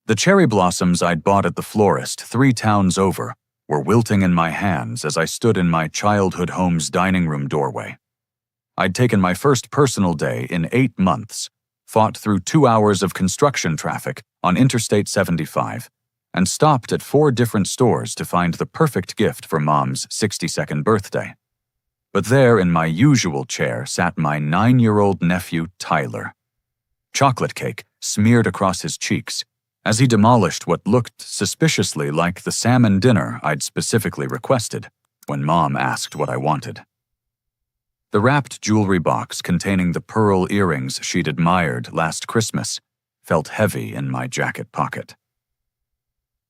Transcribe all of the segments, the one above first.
The cherry blossoms I'd bought at the florist 3 towns over were wilting in my hands as I stood in my childhood home's dining room doorway. I'd taken my first personal day in 8 months, fought through 2 hours of construction traffic on Interstate 75, and stopped at 4 different stores to find the perfect gift for Mom's 62nd birthday. But there in my usual chair sat my 9-year-old nephew, Tyler. Chocolate cake smeared across his cheeks as he demolished what looked suspiciously like the salmon dinner I'd specifically requested when Mom asked what I wanted. The wrapped jewelry box containing the pearl earrings she'd admired last Christmas felt heavy in my jacket pocket.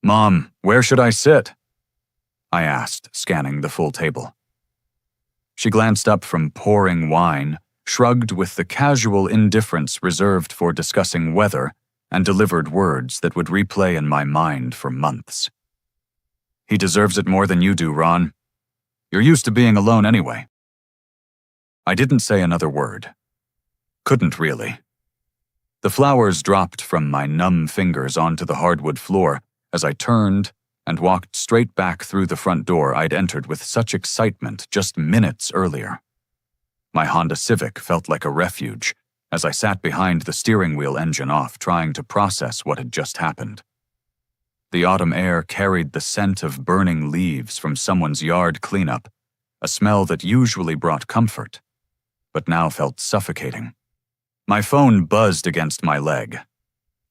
"Mom, where should I sit?" I asked, scanning the full table. She glanced up from pouring wine, shrugged with the casual indifference reserved for discussing weather, and delivered words that would replay in my mind for months. "He deserves it more than you do, Ron. You're used to being alone anyway." I didn't say another word. Couldn't really. The flowers dropped from my numb fingers onto the hardwood floor as I turned and walked straight back through the front door I'd entered with such excitement just minutes earlier. My Honda Civic felt like a refuge as I sat behind the steering wheel engine off, trying to process what had just happened. The autumn air carried the scent of burning leaves from someone's yard cleanup, a smell that usually brought comfort, but now felt suffocating. My phone buzzed against my leg.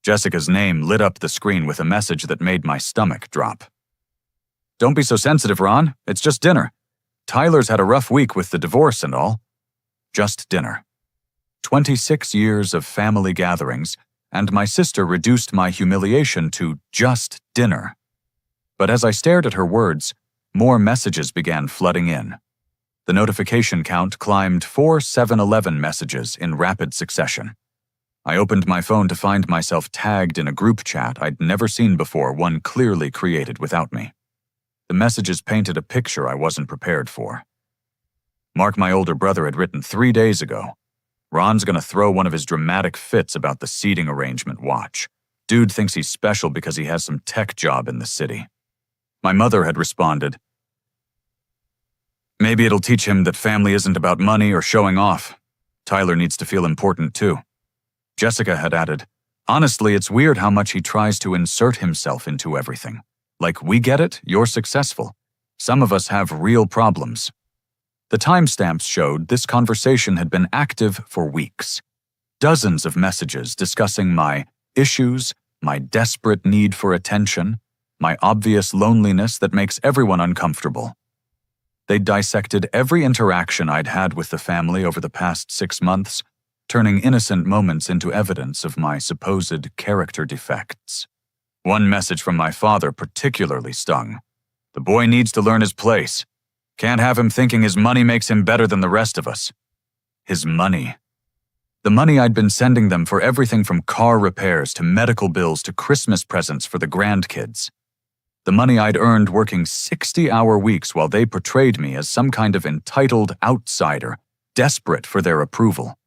Jessica's name lit up the screen with a message that made my stomach drop. "Don't be so sensitive, Ron. It's just dinner. Tyler's had a rough week with the divorce and all." Just dinner. 26 years of family gatherings, and my sister reduced my humiliation to just dinner. But as I stared at her words, more messages began flooding in. The notification count climbed 4 7-Eleven messages in rapid succession. I opened my phone to find myself tagged in a group chat I'd never seen before, one clearly created without me. The messages painted a picture I wasn't prepared for. Mark, my older brother, had written 3 days ago. "Ron's gonna throw one of his dramatic fits about the seating arrangement, watch. Dude thinks he's special because he has some tech job in the city." My mother had responded, "Maybe it'll teach him that family isn't about money or showing off. Tyler needs to feel important too." Jessica had added, "Honestly, it's weird how much he tries to insert himself into everything. Like, we get it, you're successful. Some of us have real problems." The timestamps showed this conversation had been active for weeks. Dozens of messages discussing my issues, my desperate need for attention, my obvious loneliness that makes everyone uncomfortable. They dissected every interaction I'd had with the family over the past 6 months, turning innocent moments into evidence of my supposed character defects. One message from my father particularly stung. "The boy needs to learn his place. Can't have him thinking his money makes him better than the rest of us." His money. The money I'd been sending them for everything from car repairs to medical bills to Christmas presents for the grandkids. The money I'd earned working 60-hour weeks while they portrayed me as some kind of entitled outsider, desperate for their approval.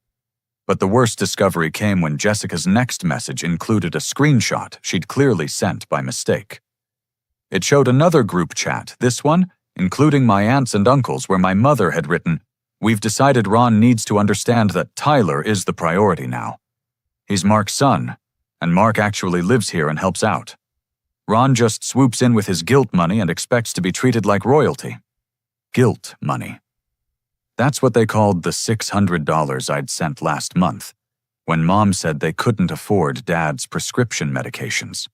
But the worst discovery came when Jessica's next message included a screenshot she'd clearly sent by mistake. It showed another group chat, this one including my aunts and uncles, where my mother had written, "We've decided Ron needs to understand that Tyler is the priority now. He's Mark's son, and Mark actually lives here and helps out. Ron just swoops in with his guilt money and expects to be treated like royalty." Guilt money. That's what they called the $600 I'd sent last month, when Mom said they couldn't afford Dad's prescription medications.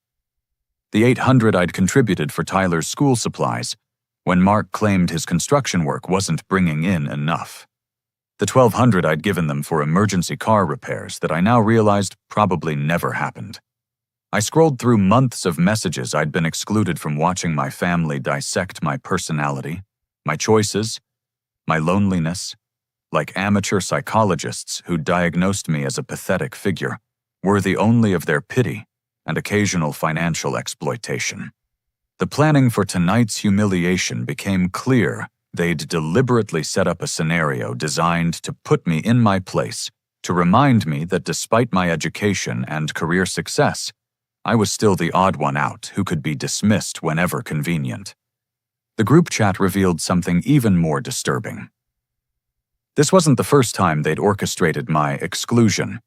The $800 I'd contributed for Tyler's school supplies, when Mark claimed his construction work wasn't bringing in enough. The $1,200 I'd given them for emergency car repairs that I now realized probably never happened. I scrolled through months of messages I'd been excluded from watching my family dissect my personality, my choices, my loneliness, like amateur psychologists who diagnosed me as a pathetic figure, worthy only of their pity and occasional financial exploitation. The planning for tonight's humiliation became clear. They'd deliberately set up a scenario designed to put me in my place, to remind me that despite my education and career success, I was still the odd one out who could be dismissed whenever convenient. The group chat revealed something even more disturbing. This wasn't the first time they'd orchestrated my exclusion.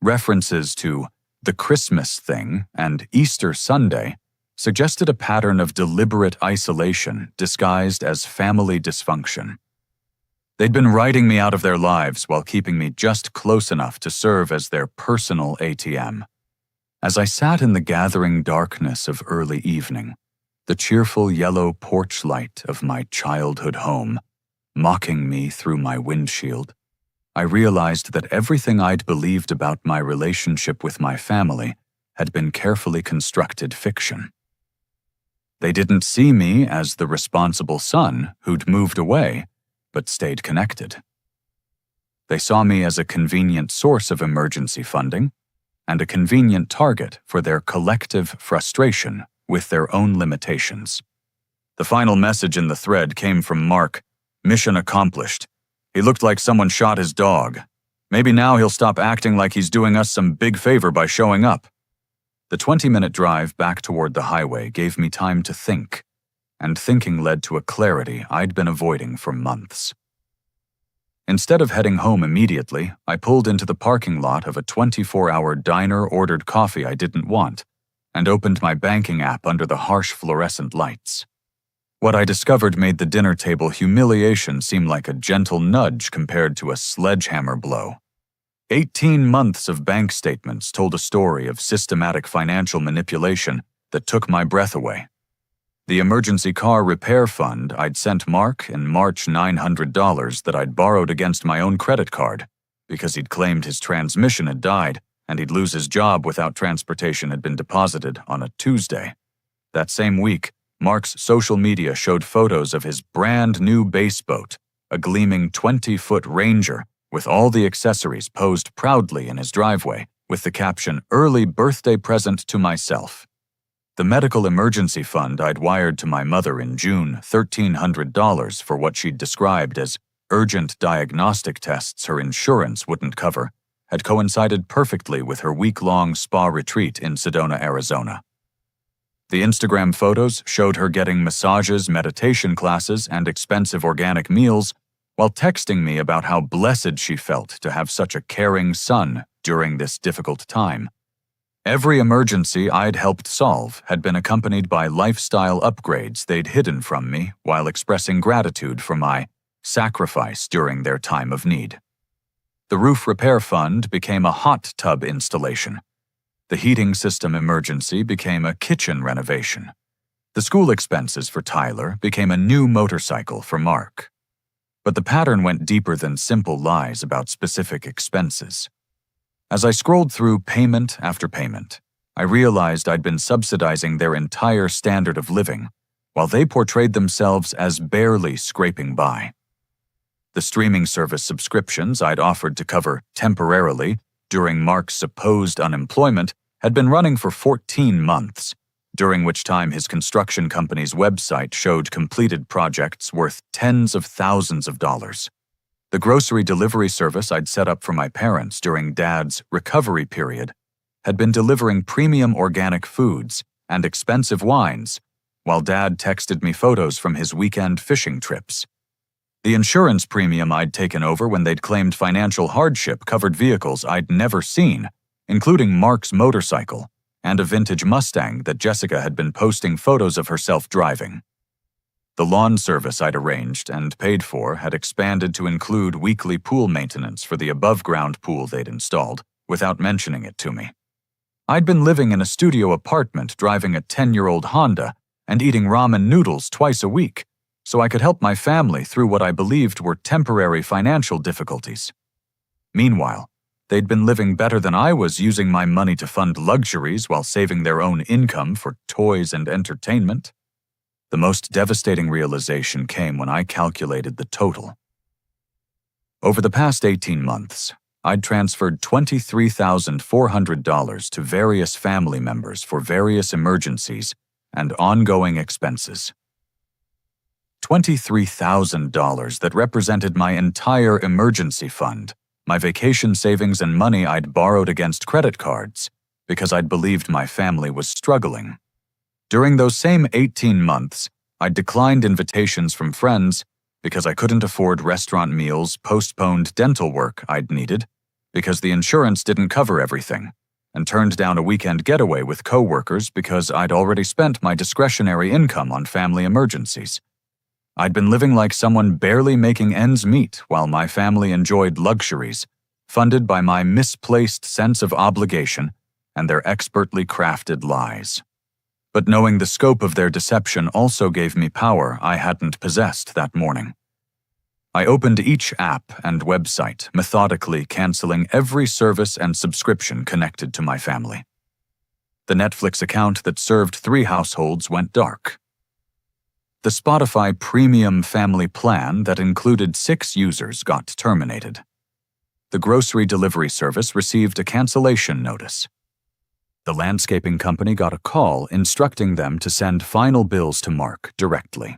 References to the Christmas thing and Easter Sunday suggested a pattern of deliberate isolation disguised as family dysfunction. They'd been writing me out of their lives while keeping me just close enough to serve as their personal ATM. As I sat in the gathering darkness of early evening, the cheerful yellow porch light of my childhood home mocking me through my windshield, I realized that everything I'd believed about my relationship with my family had been carefully constructed fiction. They didn't see me as the responsible son who'd moved away but stayed connected. They saw me as a convenient source of emergency funding and a convenient target for their collective frustration with their own limitations. The final message in the thread came from Mark. Mission accomplished. He looked like someone shot his dog. Maybe now he'll stop acting like he's doing us some big favor by showing up. The 20-minute drive back toward the highway gave me time to think, and thinking led to a clarity I'd been avoiding for months. Instead of heading home immediately, I pulled into the parking lot of a 24-hour diner, ordered coffee I didn't want, and opened my banking app under the harsh fluorescent lights. What I discovered made the dinner table humiliation seem like a gentle nudge compared to a sledgehammer blow. 18 months of bank statements told a story of systematic financial manipulation that took my breath away. The emergency car repair fund I'd sent Mark in March, $900 that I'd borrowed against my own credit card because he'd claimed his transmission had died and he'd lose his job without transportation had been deposited on a Tuesday. That same week, Mark's social media showed photos of his brand new bass boat, a gleaming 20-foot Ranger with all the accessories posed proudly in his driveway with the caption, "Early birthday present to myself." The medical emergency fund I'd wired to my mother in June, $1,300 for what she'd described as urgent diagnostic tests her insurance wouldn't cover, had coincided perfectly with her week-long spa retreat in Sedona, Arizona. The Instagram photos showed her getting massages, meditation classes, and expensive organic meals, while texting me about how blessed she felt to have such a caring son during this difficult time. Every emergency I'd helped solve had been accompanied by lifestyle upgrades they'd hidden from me while expressing gratitude for my sacrifice during their time of need. The roof repair fund became a hot tub installation. The heating system emergency became a kitchen renovation. The school expenses for Tyler became a new motorcycle for Mark. But the pattern went deeper than simple lies about specific expenses. As I scrolled through payment after payment, I realized I'd been subsidizing their entire standard of living, while they portrayed themselves as barely scraping by. The streaming service subscriptions I'd offered to cover temporarily during Mark's supposed unemployment had been running for 14 months, during which time his construction company's website showed completed projects worth tens of thousands of dollars. The grocery delivery service I'd set up for my parents during Dad's recovery period had been delivering premium organic foods and expensive wines, while Dad texted me photos from his weekend fishing trips. The insurance premium I'd taken over when they'd claimed financial hardship covered vehicles I'd never seen, including Mark's motorcycle and a vintage Mustang that Jessica had been posting photos of herself driving. The lawn service I'd arranged and paid for had expanded to include weekly pool maintenance for the above-ground pool they'd installed, without mentioning it to me. I'd been living in a studio apartment driving a 10-year-old Honda and eating ramen noodles twice a week, so I could help my family through what I believed were temporary financial difficulties. Meanwhile, they'd been living better than I was, using my money to fund luxuries while saving their own income for toys and entertainment. The most devastating realization came when I calculated the total. Over the past 18 months, I'd transferred $23,400 to various family members for various emergencies and ongoing expenses. $23,000 that represented my entire emergency fund, my vacation savings and money I'd borrowed against credit cards, because I'd believed my family was struggling. During those same 18 months, I'd declined invitations from friends because I couldn't afford restaurant meals, postponed dental work I'd needed because the insurance didn't cover everything, and turned down a weekend getaway with coworkers because I'd already spent my discretionary income on family emergencies. I'd been living like someone barely making ends meet while my family enjoyed luxuries, funded by my misplaced sense of obligation and their expertly crafted lies. But knowing the scope of their deception also gave me power I hadn't possessed that morning. I opened each app and website, methodically canceling every service and subscription connected to my family. The Netflix account that served 3 households went dark. The Spotify Premium Family Plan that included 6 users got terminated. The grocery delivery service received a cancellation notice. The landscaping company got a call instructing them to send final bills to Mark directly.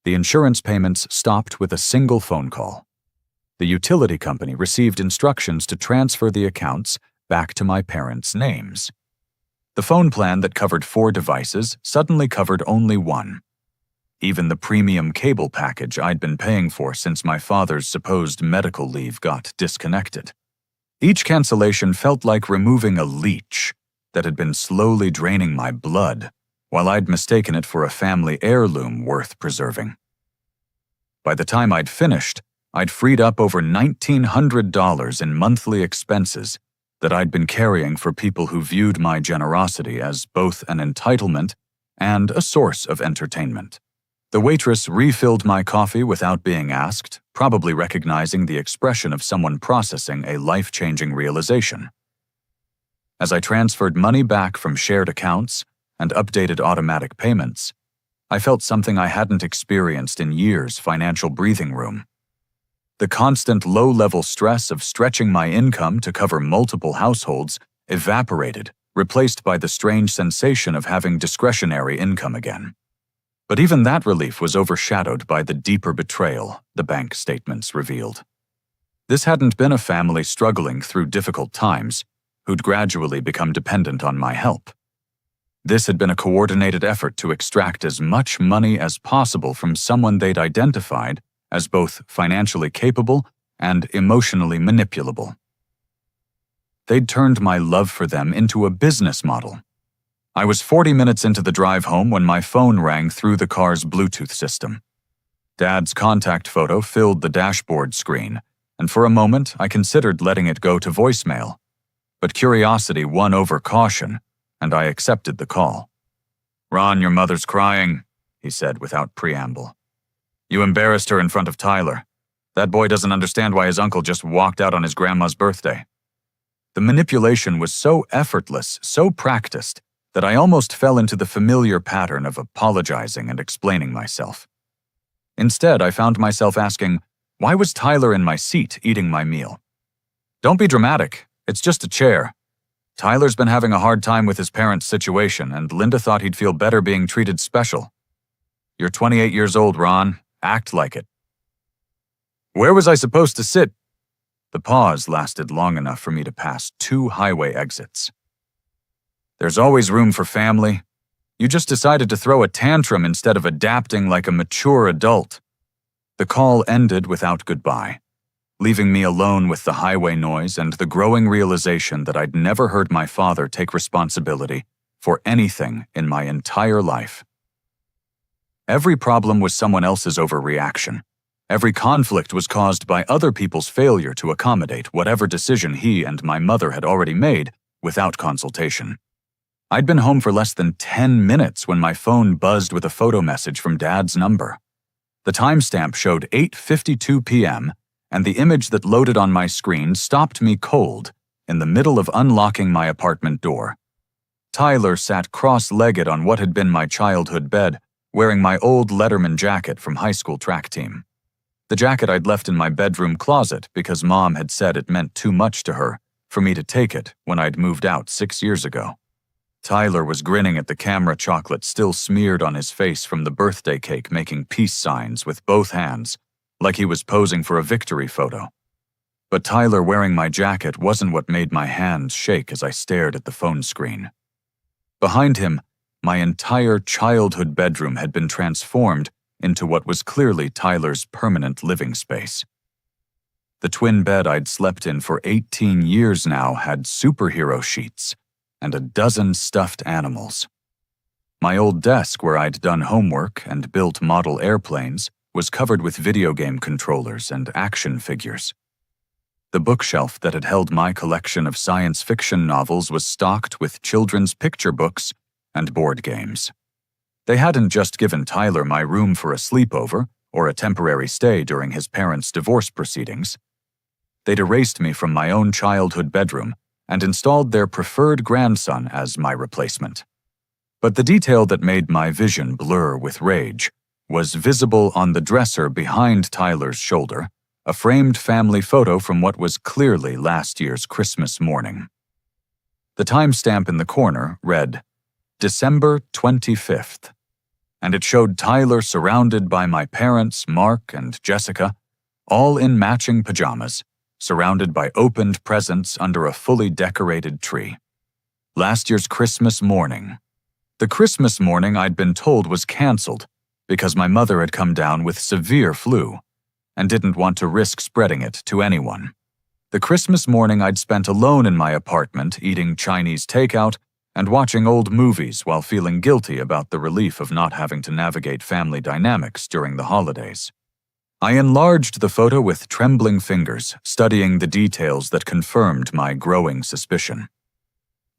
The insurance payments stopped with a single phone call. The utility company received instructions to transfer the accounts back to my parents' names. The phone plan that covered 4 devices suddenly covered only 1. Even the premium cable package I'd been paying for since my father's supposed medical leave got disconnected. Each cancellation felt like removing a leech that had been slowly draining my blood, while I'd mistaken it for a family heirloom worth preserving. By the time I'd finished, I'd freed up over $1,900 in monthly expenses that I'd been carrying for people who viewed my generosity as both an entitlement and a source of entertainment. The waitress refilled my coffee without being asked, probably recognizing the expression of someone processing a life-changing realization. As I transferred money back from shared accounts and updated automatic payments, I felt something I hadn't experienced in years: financial breathing room. The constant low-level stress of stretching my income to cover multiple households evaporated, replaced by the strange sensation of having discretionary income again. But even that relief was overshadowed by the deeper betrayal the bank statements revealed. This hadn't been a family struggling through difficult times who'd gradually become dependent on my help. This had been a coordinated effort to extract as much money as possible from someone they'd identified as both financially capable and emotionally manipulable. They'd turned my love for them into a business model. I was 40 minutes into the drive home when my phone rang through the car's Bluetooth system. Dad's contact photo filled the dashboard screen, and for a moment I considered letting it go to voicemail. But curiosity won over caution, and I accepted the call. "Ron, your mother's crying," he said without preamble. "You embarrassed her in front of Tyler. That boy doesn't understand why his uncle just walked out on his grandma's birthday." The manipulation was so effortless, so practiced, that I almost fell into the familiar pattern of apologizing and explaining myself. Instead, I found myself asking, why was Tyler in my seat eating my meal? "Don't be dramatic. It's just a chair. Tyler's been having a hard time with his parents' situation, and Linda thought he'd feel better being treated special. You're 28 years old, Ron. Act like it." "Where was I supposed to sit?" The pause lasted long enough for me to pass 2 highway exits. "There's always room for family. You just decided to throw a tantrum instead of adapting like a mature adult." The call ended without goodbye, leaving me alone with the highway noise and the growing realization that I'd never heard my father take responsibility for anything in my entire life. Every problem was someone else's overreaction. Every conflict was caused by other people's failure to accommodate whatever decision he and my mother had already made without consultation. I'd been home for less than 10 minutes when my phone buzzed with a photo message from Dad's number. The timestamp showed 8:52 p.m., and the image that loaded on my screen stopped me cold in the middle of unlocking my apartment door. Tyler sat cross-legged on what had been my childhood bed, wearing my old Letterman jacket from high school track team. The jacket I'd left in my bedroom closet because Mom had said it meant too much to her for me to take it when I'd moved out 6 years ago. Tyler was grinning at the camera chocolate still smeared on his face from the birthday cake, making peace signs with both hands, like he was posing for a victory photo. But Tyler wearing my jacket wasn't what made my hands shake as I stared at the phone screen. Behind him, my entire childhood bedroom had been transformed into what was clearly Tyler's permanent living space. The twin bed I'd slept in for 18 years now had superhero sheets and a dozen stuffed animals. My old desk where I'd done homework and built model airplanes was covered with video game controllers and action figures. The bookshelf that had held my collection of science fiction novels was stocked with children's picture books and board games. They hadn't just given Tyler my room for a sleepover or a temporary stay during his parents' divorce proceedings. They'd erased me from my own childhood bedroom and installed their preferred grandson as my replacement. But the detail that made my vision blur with rage was visible on the dresser behind Tyler's shoulder, a framed family photo from what was clearly last year's Christmas morning. The timestamp in the corner read, December 25th, and it showed Tyler surrounded by my parents, Mark and Jessica, all in matching pajamas, surrounded by opened presents under a fully decorated tree. Last year's Christmas morning. The Christmas morning I'd been told was canceled because my mother had come down with severe flu and didn't want to risk spreading it to anyone. The Christmas morning I'd spent alone in my apartment eating Chinese takeout and watching old movies while feeling guilty about the relief of not having to navigate family dynamics during the holidays. I enlarged the photo with trembling fingers, studying the details that confirmed my growing suspicion.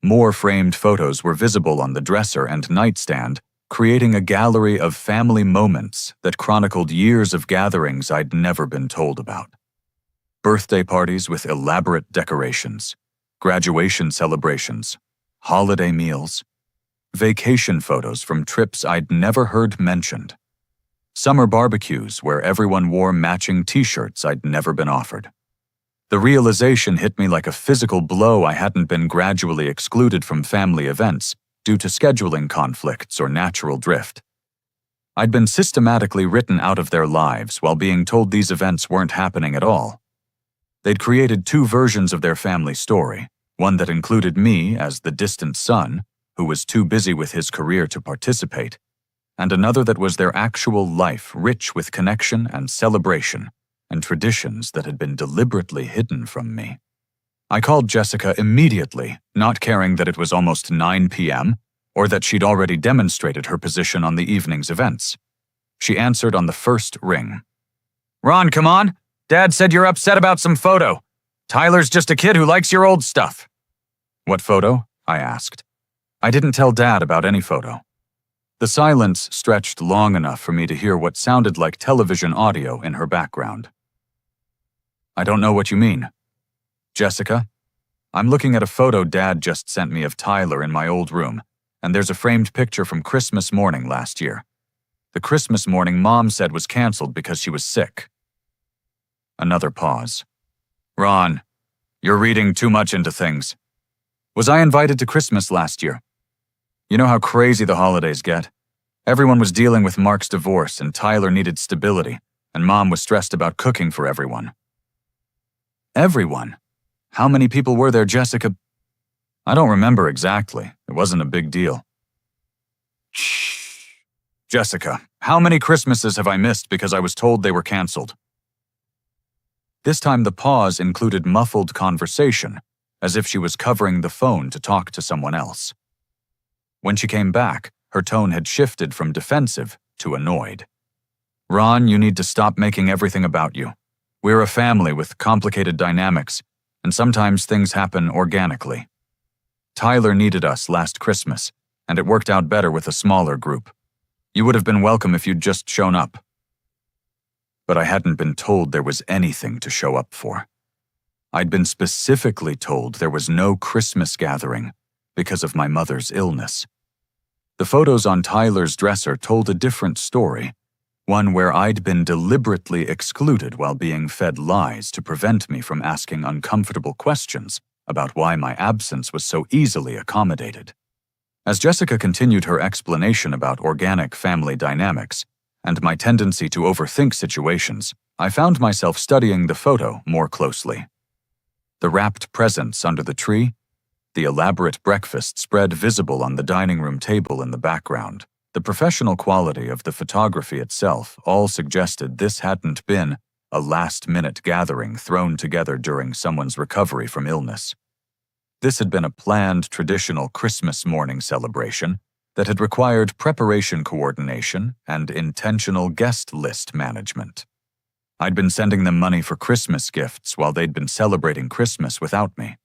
More framed photos were visible on the dresser and nightstand, creating a gallery of family moments that chronicled years of gatherings I'd never been told about. Birthday parties with elaborate decorations, graduation celebrations, holiday meals, vacation photos from trips I'd never heard mentioned, summer barbecues where everyone wore matching t-shirts I'd never been offered. The realization hit me like a physical blow I hadn't been gradually excluded from family events due to scheduling conflicts or natural drift. I'd been systematically written out of their lives while being told these events weren't happening at all. They'd created two versions of their family story, one that included me as the distant son, who was too busy with his career to participate, and another that was their actual life rich with connection and celebration and traditions that had been deliberately hidden from me. I called Jessica immediately, not caring that it was almost 9 p.m. or that she'd already demonstrated her position on the evening's events. She answered on the first ring. "Ron, come on. Dad said you're upset about some photo. Tyler's just a kid who likes your old stuff." "What photo?" I asked. I didn't tell Dad about any photo. The silence stretched long enough for me to hear what sounded like television audio in her background. "I don't know what you mean." "Jessica, I'm looking at a photo Dad just sent me of Tyler in my old room, and there's a framed picture from Christmas morning last year. The Christmas morning Mom said was canceled because she was sick." Another pause. "Ron, you're reading too much into things. Was I invited to Christmas last year? You know how crazy the holidays get. Everyone was dealing with Mark's divorce and Tyler needed stability, and Mom was stressed about cooking for everyone." "Everyone? How many people were there, Jessica?" "I don't remember exactly. It wasn't a big deal." "Shh. Jessica, how many Christmases have I missed because I was told they were canceled?" This time the pause included muffled conversation, as if she was covering the phone to talk to someone else. When she came back, her tone had shifted from defensive to annoyed. "Ron, you need to stop making everything about you. We're a family with complicated dynamics, and sometimes things happen organically. Tyler needed us last Christmas, and it worked out better with a smaller group. You would have been welcome if you'd just shown up." But I hadn't been told there was anything to show up for. I'd been specifically told there was no Christmas gathering because of my mother's illness. The photos on Tyler's dresser told a different story, one where I'd been deliberately excluded while being fed lies to prevent me from asking uncomfortable questions about why my absence was so easily accommodated. As Jessica continued her explanation about organic family dynamics and my tendency to overthink situations, I found myself studying the photo more closely. The wrapped presents under the tree, the elaborate breakfast spread visible on the dining room table in the background, the professional quality of the photography itself all suggested this hadn't been a last-minute gathering thrown together during someone's recovery from illness. This had been a planned traditional Christmas morning celebration that had required preparation coordination and intentional guest list management. I'd been sending them money for Christmas gifts while they'd been celebrating Christmas without me.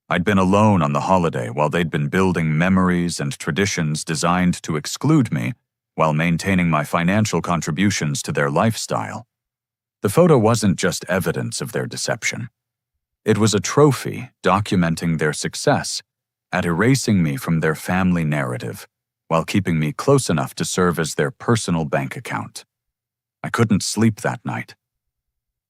I'd been alone on the holiday while they'd been building memories and traditions designed to exclude me while maintaining my financial contributions to their lifestyle. The photo wasn't just evidence of their deception. It was a trophy documenting their success at erasing me from their family narrative while keeping me close enough to serve as their personal bank account. I couldn't sleep that night.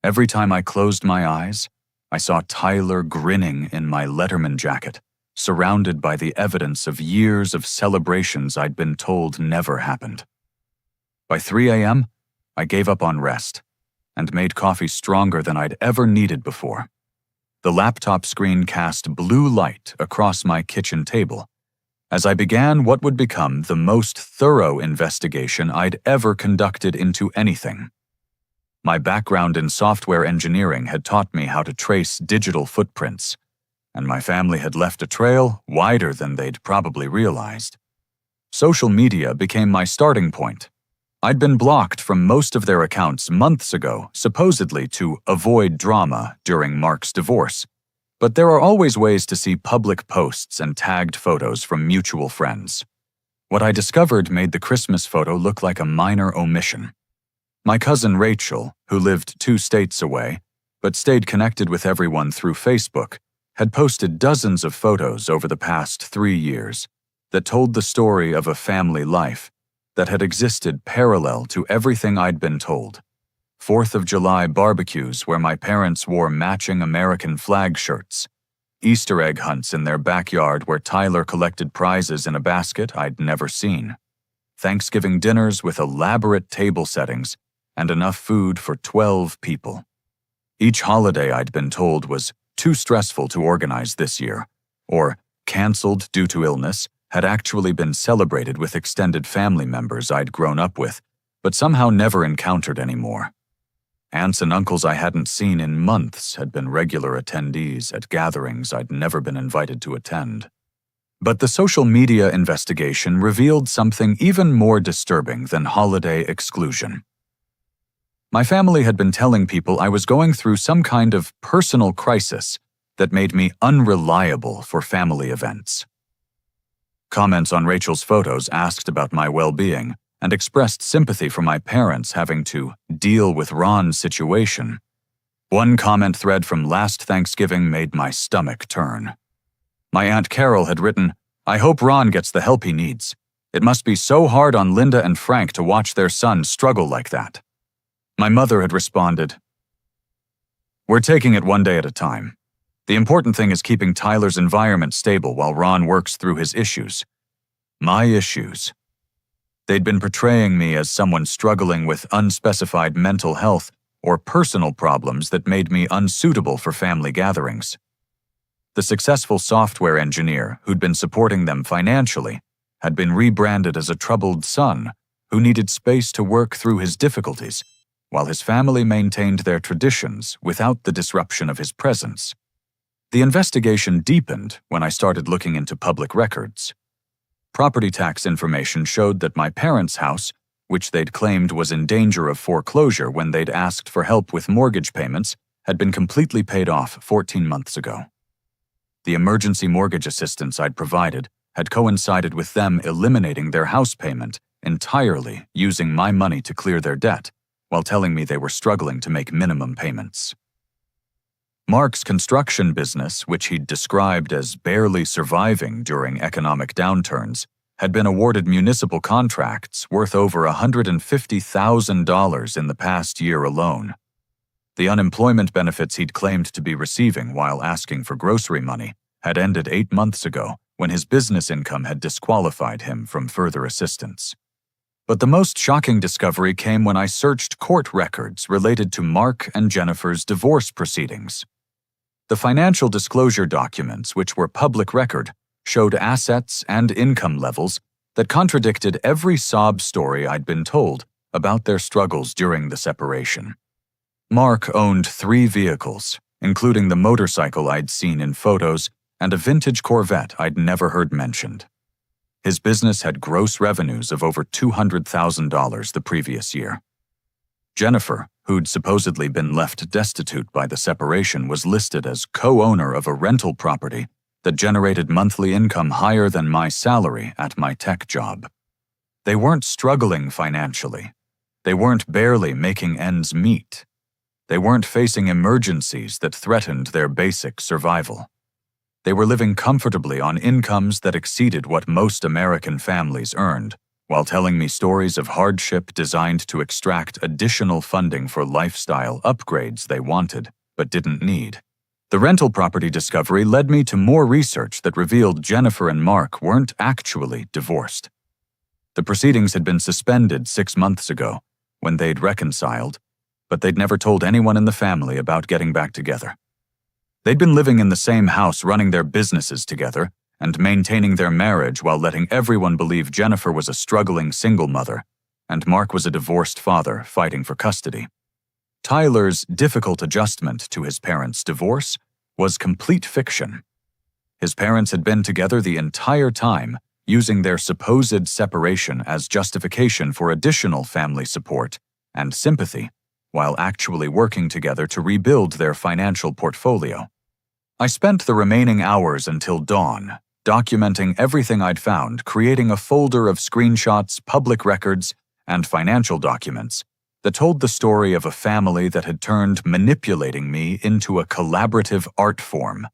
Every time I closed my eyes, I saw Tyler grinning in my Letterman jacket, surrounded by the evidence of years of celebrations I'd been told never happened. By 3 a.m., I gave up on rest and made coffee stronger than I'd ever needed before. The laptop screen cast blue light across my kitchen table as I began what would become the most thorough investigation I'd ever conducted into anything. My background in software engineering had taught me how to trace digital footprints, and my family had left a trail wider than they'd probably realized. Social media became my starting point. I'd been blocked from most of their accounts months ago, supposedly to avoid drama during Mark's divorce. But there are always ways to see public posts and tagged photos from mutual friends. What I discovered made the Christmas photo look like a minor omission. My cousin Rachel, who lived 2 states away, but stayed connected with everyone through Facebook, had posted dozens of photos over the past 3 years that told the story of a family life that had existed parallel to everything I'd been told. 4th of July barbecues where my parents wore matching American flag shirts, Easter egg hunts in their backyard where Tyler collected prizes in a basket I'd never seen, Thanksgiving dinners with elaborate table settings and enough food for 12 people. Each holiday I'd been told was too stressful to organize this year, or canceled due to illness, had actually been celebrated with extended family members I'd grown up with, but somehow never encountered anymore. Aunts and uncles I hadn't seen in months had been regular attendees at gatherings I'd never been invited to attend. But the social media investigation revealed something even more disturbing than holiday exclusion. My family had been telling people I was going through some kind of personal crisis that made me unreliable for family events. Comments on Rachel's photos asked about my well-being and expressed sympathy for my parents having to deal with Ron's situation. One comment thread from last Thanksgiving made my stomach turn. My Aunt Carol had written, "I hope Ron gets the help he needs. It must be so hard on Linda and Frank to watch their son struggle like that." My mother had responded, "We're taking it one day at a time. The important thing is keeping Tyler's environment stable while Ron works through his issues." My issues. They'd been portraying me as someone struggling with unspecified mental health or personal problems that made me unsuitable for family gatherings. The successful software engineer who'd been supporting them financially had been rebranded as a troubled son who needed space to work through his difficulties, while his family maintained their traditions without the disruption of his presence. The investigation deepened when I started looking into public records. Property tax information showed that my parents' house, which they'd claimed was in danger of foreclosure when they'd asked for help with mortgage payments, had been completely paid off 14 months ago. The emergency mortgage assistance I'd provided had coincided with them eliminating their house payment entirely using my money to clear their debt, while telling me they were struggling to make minimum payments. Mark's construction business, which he'd described as barely surviving during economic downturns, had been awarded municipal contracts worth over $150,000 in the past year alone. The unemployment benefits he'd claimed to be receiving while asking for grocery money had ended 8 months ago when his business income had disqualified him from further assistance. But the most shocking discovery came when I searched court records related to Mark and Jennifer's divorce proceedings. The financial disclosure documents, which were public record, showed assets and income levels that contradicted every sob story I'd been told about their struggles during the separation. Mark owned 3 vehicles, including the motorcycle I'd seen in photos and a vintage Corvette I'd never heard mentioned. His business had gross revenues of over $200,000 the previous year. Jennifer, who'd supposedly been left destitute by the separation, was listed as co-owner of a rental property that generated monthly income higher than my salary at my tech job. They weren't struggling financially. They weren't barely making ends meet. They weren't facing emergencies that threatened their basic survival. They were living comfortably on incomes that exceeded what most American families earned, while telling me stories of hardship designed to extract additional funding for lifestyle upgrades they wanted but didn't need. The rental property discovery led me to more research that revealed Jennifer and Mark weren't actually divorced. The proceedings had been suspended 6 months ago, when they'd reconciled, but they'd never told anyone in the family about getting back together. They'd been living in the same house, running their businesses together, and maintaining their marriage while letting everyone believe Jennifer was a struggling single mother, and Mark was a divorced father fighting for custody. Tyler's difficult adjustment to his parents' divorce was complete fiction. His parents had been together the entire time, using their supposed separation as justification for additional family support and sympathy, while actually working together to rebuild their financial portfolio. I spent the remaining hours until dawn, documenting everything I'd found, creating a folder of screenshots, public records, and financial documents that told the story of a family that had turned manipulating me into a collaborative art form.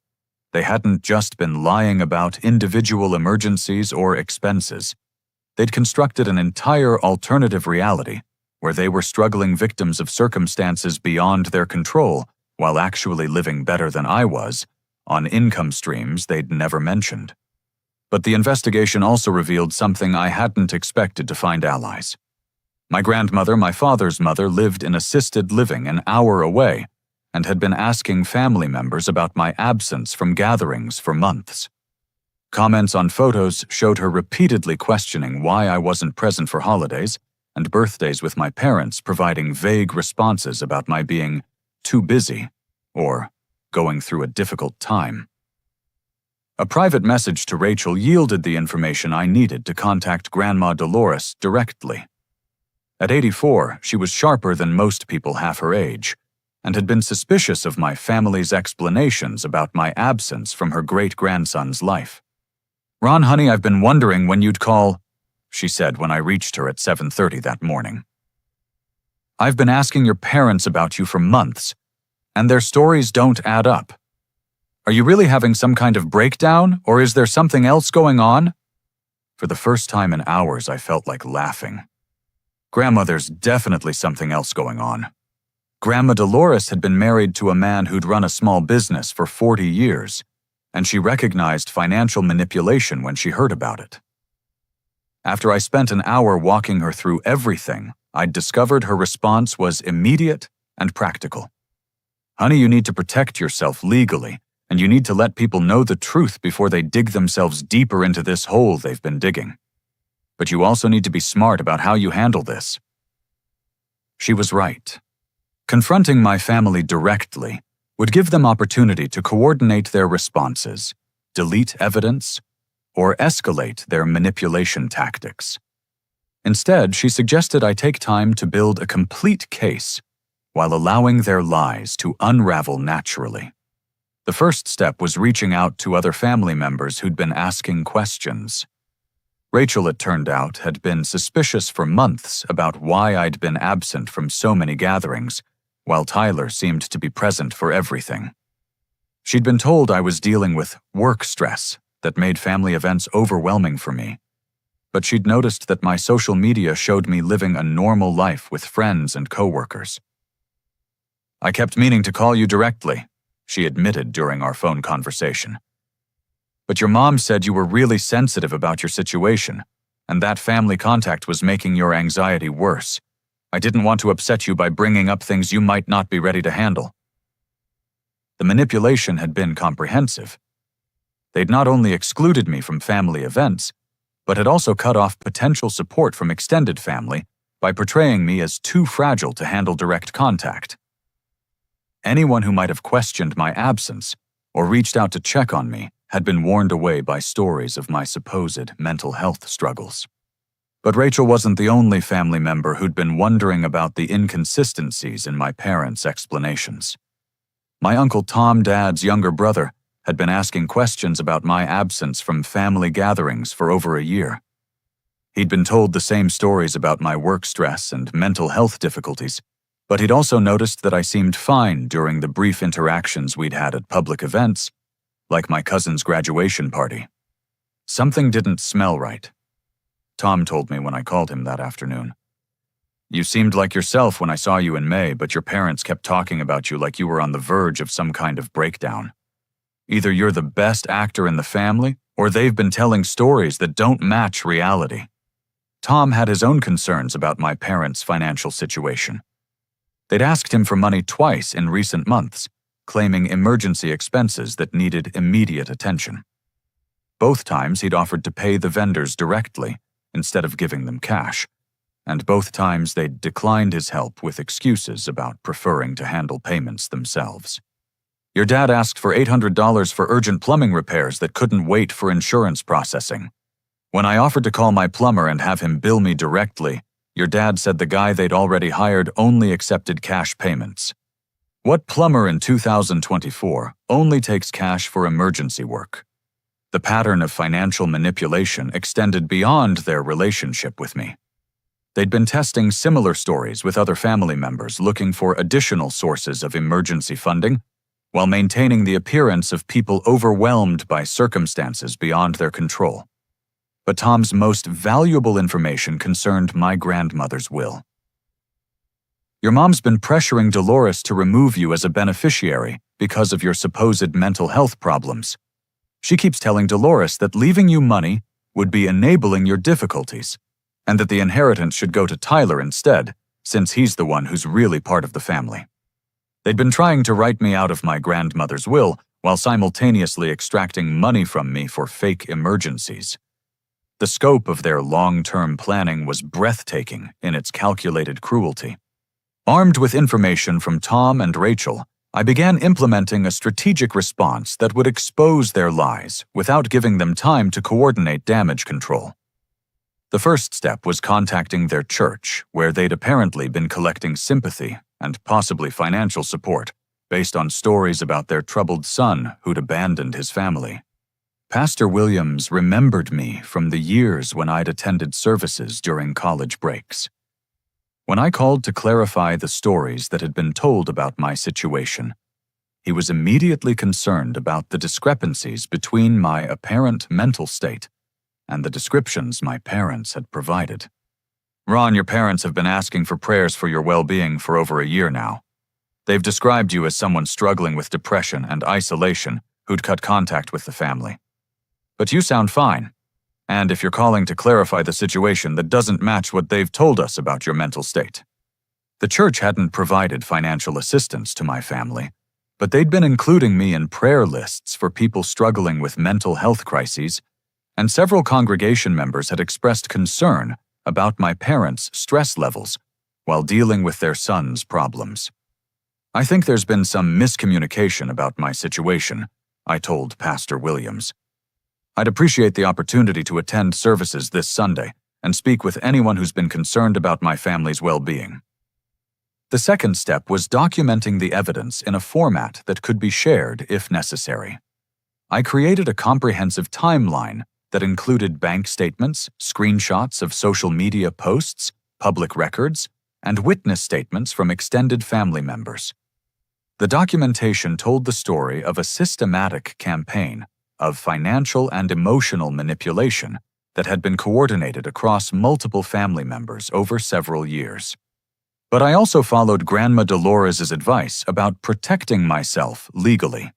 They hadn't just been lying about individual emergencies or expenses. They'd constructed an entire alternative reality where they were struggling victims of circumstances beyond their control while actually living better than I was, on income streams they'd never mentioned. But the investigation also revealed something I hadn't expected to find allies. My grandmother, my father's mother, lived in assisted living an hour away and had been asking family members about my absence from gatherings for months. Comments on photos showed her repeatedly questioning why I wasn't present for holidays and birthdays with my parents, providing vague responses about my being too busy or going through a difficult time. A private message to Rachel yielded the information I needed to contact Grandma Dolores directly. At 84, she was sharper than most people half her age, and had been suspicious of my family's explanations about my absence from her great-grandson's life. "Ron, honey, I've been wondering when you'd call," she said when I reached her at 7:30 that morning. "I've been asking your parents about you for months, and their stories don't add up. Are you really having some kind of breakdown, or is there something else going on?" For the first time in hours, I felt like laughing. Grandma, there's definitely something else going on. Grandma Dolores had been married to a man who'd run a small business for 40 years, and she recognized financial manipulation when she heard about it. After I spent an hour walking her through everything, I'd discovered her response was immediate and practical. "Honey, you need to protect yourself legally, and you need to let people know the truth before they dig themselves deeper into this hole they've been digging. But you also need to be smart about how you handle this." She was right. Confronting my family directly would give them opportunity to coordinate their responses, delete evidence, or escalate their manipulation tactics. Instead, she suggested I take time to build a complete case while allowing their lies to unravel naturally. The first step was reaching out to other family members who'd been asking questions. Rachel, it turned out, had been suspicious for months about why I'd been absent from so many gatherings, while Tyler seemed to be present for everything. She'd been told I was dealing with work stress that made family events overwhelming for me, but she'd noticed that my social media showed me living a normal life with friends and coworkers. "I kept meaning to call you directly," she admitted during our phone conversation. "But your mom said you were really sensitive about your situation, and that family contact was making your anxiety worse. I didn't want to upset you by bringing up things you might not be ready to handle." The manipulation had been comprehensive. They'd not only excluded me from family events, but had also cut off potential support from extended family by portraying me as too fragile to handle direct contact. Anyone who might have questioned my absence or reached out to check on me had been warned away by stories of my supposed mental health struggles. But Rachel wasn't the only family member who'd been wondering about the inconsistencies in my parents' explanations. My Uncle Tom, Dad's younger brother, had been asking questions about my absence from family gatherings for over a year. He'd been told the same stories about my work stress and mental health difficulties, but he'd also noticed that I seemed fine during the brief interactions we'd had at public events, like my cousin's graduation party. Something didn't smell right. Tom told me when I called him that afternoon. You seemed like yourself when I saw you in May, but your parents kept talking about you like you were on the verge of some kind of breakdown. Either you're the best actor in the family, or they've been telling stories that don't match reality. Tom had his own concerns about my parents' financial situation. They'd asked him for money twice in recent months, claiming emergency expenses that needed immediate attention. Both times he'd offered to pay the vendors directly instead of giving them cash, and both times they'd declined his help with excuses about preferring to handle payments themselves. Your dad asked for $800 for urgent plumbing repairs that couldn't wait for insurance processing. When I offered to call my plumber and have him bill me directly, your dad said the guy they'd already hired only accepted cash payments. What plumber in 2024 only takes cash for emergency work? The pattern of financial manipulation extended beyond their relationship with me. They'd been testing similar stories with other family members looking for additional sources of emergency funding, while maintaining the appearance of people overwhelmed by circumstances beyond their control. But Tom's most valuable information concerned my grandmother's will. Your mom's been pressuring Dolores to remove you as a beneficiary because of your supposed mental health problems. She keeps telling Dolores that leaving you money would be enabling your difficulties, and that the inheritance should go to Tyler instead, since he's the one who's really part of the family. They'd been trying to write me out of my grandmother's will while simultaneously extracting money from me for fake emergencies. The scope of their long-term planning was breathtaking in its calculated cruelty. Armed with information from Tom and Rachel, I began implementing a strategic response that would expose their lies without giving them time to coordinate damage control. The first step was contacting their church, where they'd apparently been collecting sympathy and possibly financial support based on stories about their troubled son who'd abandoned his family. Pastor Williams remembered me from the years when I'd attended services during college breaks. When I called to clarify the stories that had been told about my situation, he was immediately concerned about the discrepancies between my apparent mental state and the descriptions my parents had provided. Ron, your parents have been asking for prayers for your well-being for over a year now. They've described you as someone struggling with depression and isolation who'd cut contact with the family. But you sound fine, and if you're calling to clarify the situation, that doesn't match what they've told us about your mental state. The church hadn't provided financial assistance to my family, but they'd been including me in prayer lists for people struggling with mental health crises, and several congregation members had expressed concern about my parents' stress levels while dealing with their son's problems. I think there's been some miscommunication about my situation, I told Pastor Williams. I'd appreciate the opportunity to attend services this Sunday and speak with anyone who's been concerned about my family's well-being. The second step was documenting the evidence in a format that could be shared if necessary. I created a comprehensive timeline that included bank statements, screenshots of social media posts, public records, and witness statements from extended family members. The documentation told the story of a systematic campaign of financial and emotional manipulation that had been coordinated across multiple family members over several years. But I also followed Grandma Dolores' advice about protecting myself legally.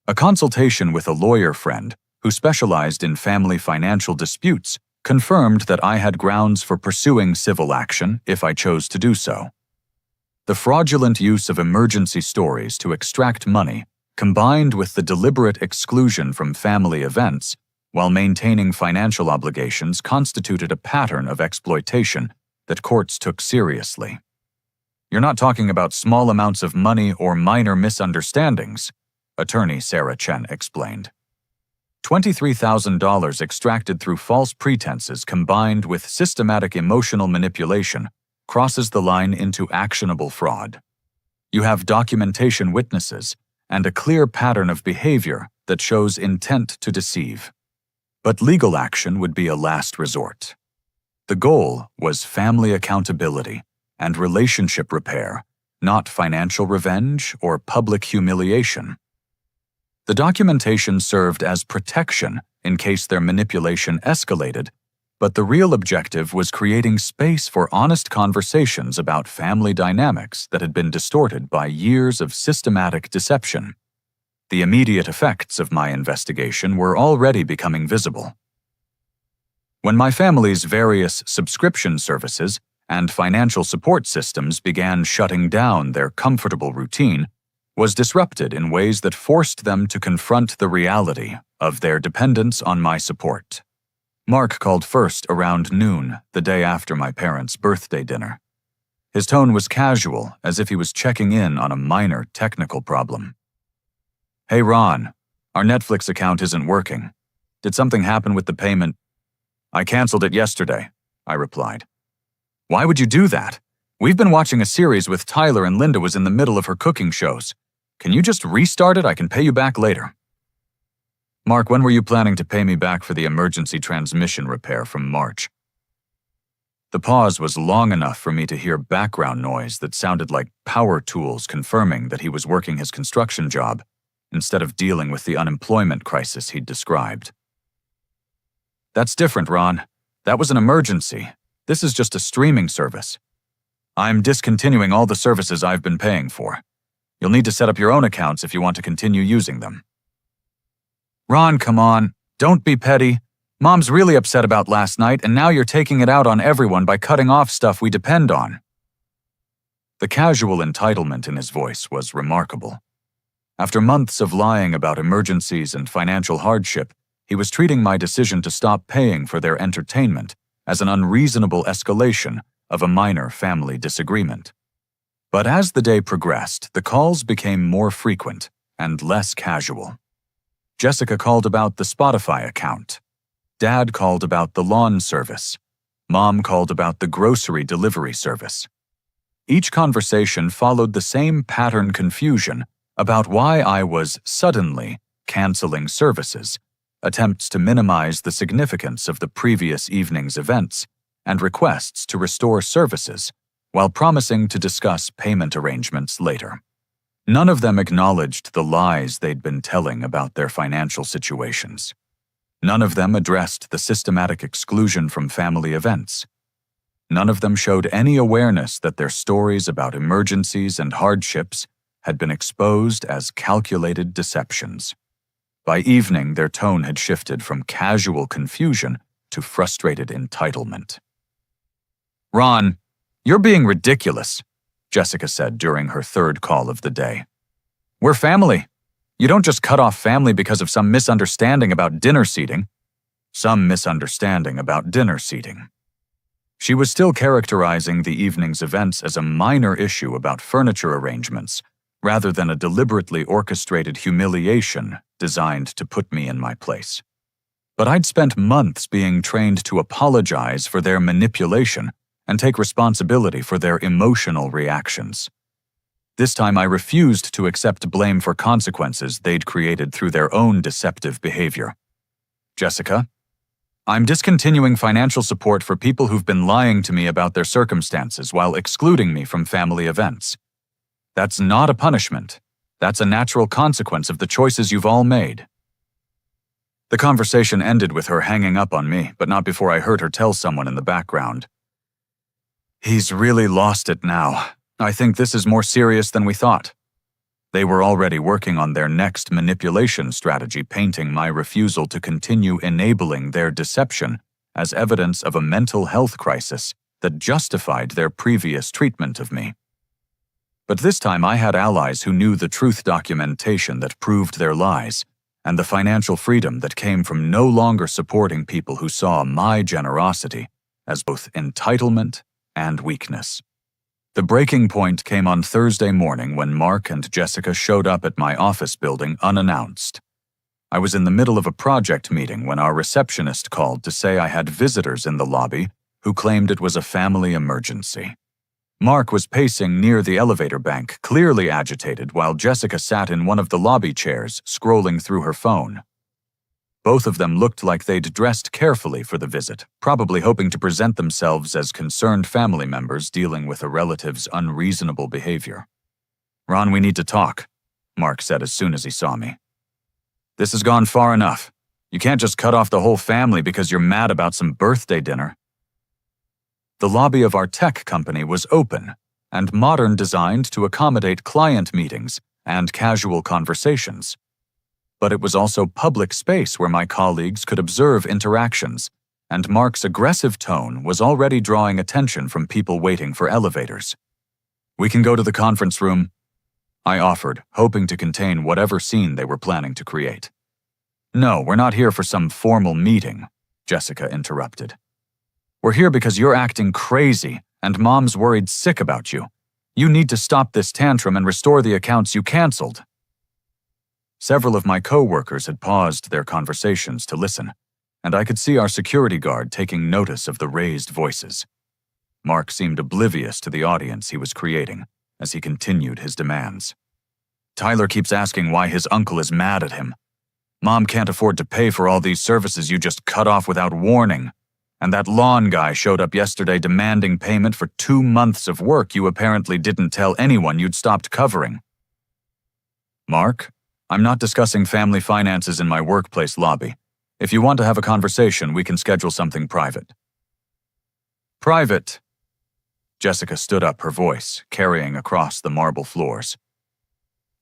A consultation with a lawyer friend who specialized in family financial disputes confirmed that I had grounds for pursuing civil action if I chose to do so. The fraudulent use of emergency stories to extract money combined with the deliberate exclusion from family events while maintaining financial obligations, constituted a pattern of exploitation that courts took seriously. "You're not talking about small amounts of money or minor misunderstandings," attorney Sarah Chen explained. $23,000 extracted through false pretenses combined with systematic emotional manipulation crosses the line into actionable fraud. You have documentation witnesses and a clear pattern of behavior that shows intent to deceive. But legal action would be a last resort. The goal was family accountability and relationship repair, not financial revenge or public humiliation. The documentation served as protection in case their manipulation escalated, but the real objective was creating space for honest conversations about family dynamics that had been distorted by years of systematic deception. The immediate effects of my investigation were already becoming visible. When my family's various subscription services and financial support systems began shutting down, their comfortable routine was disrupted in ways that forced them to confront the reality of their dependence on my support. Mark called first around noon, the day after my parents' birthday dinner. His tone was casual, as if he was checking in on a minor technical problem. "Hey Ron, our Netflix account isn't working. Did something happen with the payment?" "I canceled it yesterday," I replied. "Why would you do that? We've been watching a series with Tyler and Linda was in the middle of her cooking shows. Can you just restart it? I can pay you back later." "Mark, when were you planning to pay me back for the emergency transmission repair from March?" The pause was long enough for me to hear background noise that sounded like power tools confirming that he was working his construction job instead of dealing with the unemployment crisis he'd described. "That's different, Ron. That was an emergency. This is just a streaming service. I'm discontinuing all the services I've been paying for. You'll need to set up your own accounts if you want to continue using them." "Ron, come on. Don't be petty. Mom's really upset about last night, and now you're taking it out on everyone by cutting off stuff we depend on." The casual entitlement in his voice was remarkable. After months of lying about emergencies and financial hardship, he was treating my decision to stop paying for their entertainment as an unreasonable escalation of a minor family disagreement. But as the day progressed, the calls became more frequent and less casual. Jessica called about the Spotify account. Dad called about the lawn service. Mom called about the grocery delivery service. Each conversation followed the same pattern confusion about why I was suddenly canceling services, attempts to minimize the significance of the previous evening's events, and requests to restore services, while promising to discuss payment arrangements later. None of them acknowledged the lies they'd been telling about their financial situations. None of them addressed the systematic exclusion from family events. None of them showed any awareness that their stories about emergencies and hardships had been exposed as calculated deceptions. By evening, their tone had shifted from casual confusion to frustrated entitlement. "Ron, you're being ridiculous," Jessica said during her third call of the day. "We're family. You don't just cut off family because of some misunderstanding about dinner seating." Some misunderstanding about dinner seating. She was still characterizing the evening's events as a minor issue about furniture arrangements, rather than a deliberately orchestrated humiliation designed to put me in my place. But I'd spent months being trained to apologize for their manipulation and take responsibility for their emotional reactions. This time I refused to accept blame for consequences they'd created through their own deceptive behavior. "Jessica, I'm discontinuing financial support for people who've been lying to me about their circumstances while excluding me from family events. That's not a punishment. That's a natural consequence of the choices you've all made." The conversation ended with her hanging up on me, but not before I heard her tell someone in the background, "He's really lost it now. I think this is more serious than we thought." They were already working on their next manipulation strategy, painting my refusal to continue enabling their deception as evidence of a mental health crisis that justified their previous treatment of me. But this time I had allies who knew the truth documentation that proved their lies, and the financial freedom that came from no longer supporting people who saw my generosity as both entitlement and weakness. The breaking point came on Thursday morning when Mark and Jessica showed up at my office building unannounced. I was in the middle of a project meeting when our receptionist called to say I had visitors in the lobby who claimed it was a family emergency. Mark was pacing near the elevator bank, clearly agitated, while Jessica sat in one of the lobby chairs, scrolling through her phone. Both of them looked like they'd dressed carefully for the visit, probably hoping to present themselves as concerned family members dealing with a relative's unreasonable behavior. "Ron, we need to talk," Mark said as soon as he saw me. "This has gone far enough. You can't just cut off the whole family because you're mad about some birthday dinner." The lobby of our tech company was open and modern, designed to accommodate client meetings and casual conversations. But it was also public space where my colleagues could observe interactions, and Mark's aggressive tone was already drawing attention from people waiting for elevators. "We can go to the conference room," I offered, hoping to contain whatever scene they were planning to create. "No, we're not here for some formal meeting," Jessica interrupted. "We're here because you're acting crazy, and Mom's worried sick about you. You need to stop this tantrum and restore the accounts you canceled." Several of my co-workers had paused their conversations to listen, and I could see our security guard taking notice of the raised voices. Mark seemed oblivious to the audience he was creating as he continued his demands. "Tyler keeps asking why his uncle is mad at him. Mom can't afford to pay for all these services you just cut off without warning. And that lawn guy showed up yesterday demanding payment for 2 months of work you apparently didn't tell anyone you'd stopped covering." "Mark, I'm not discussing family finances in my workplace lobby. If you want to have a conversation, we can schedule something private." "Private?" Jessica stood up, her voice carrying across the marble floors.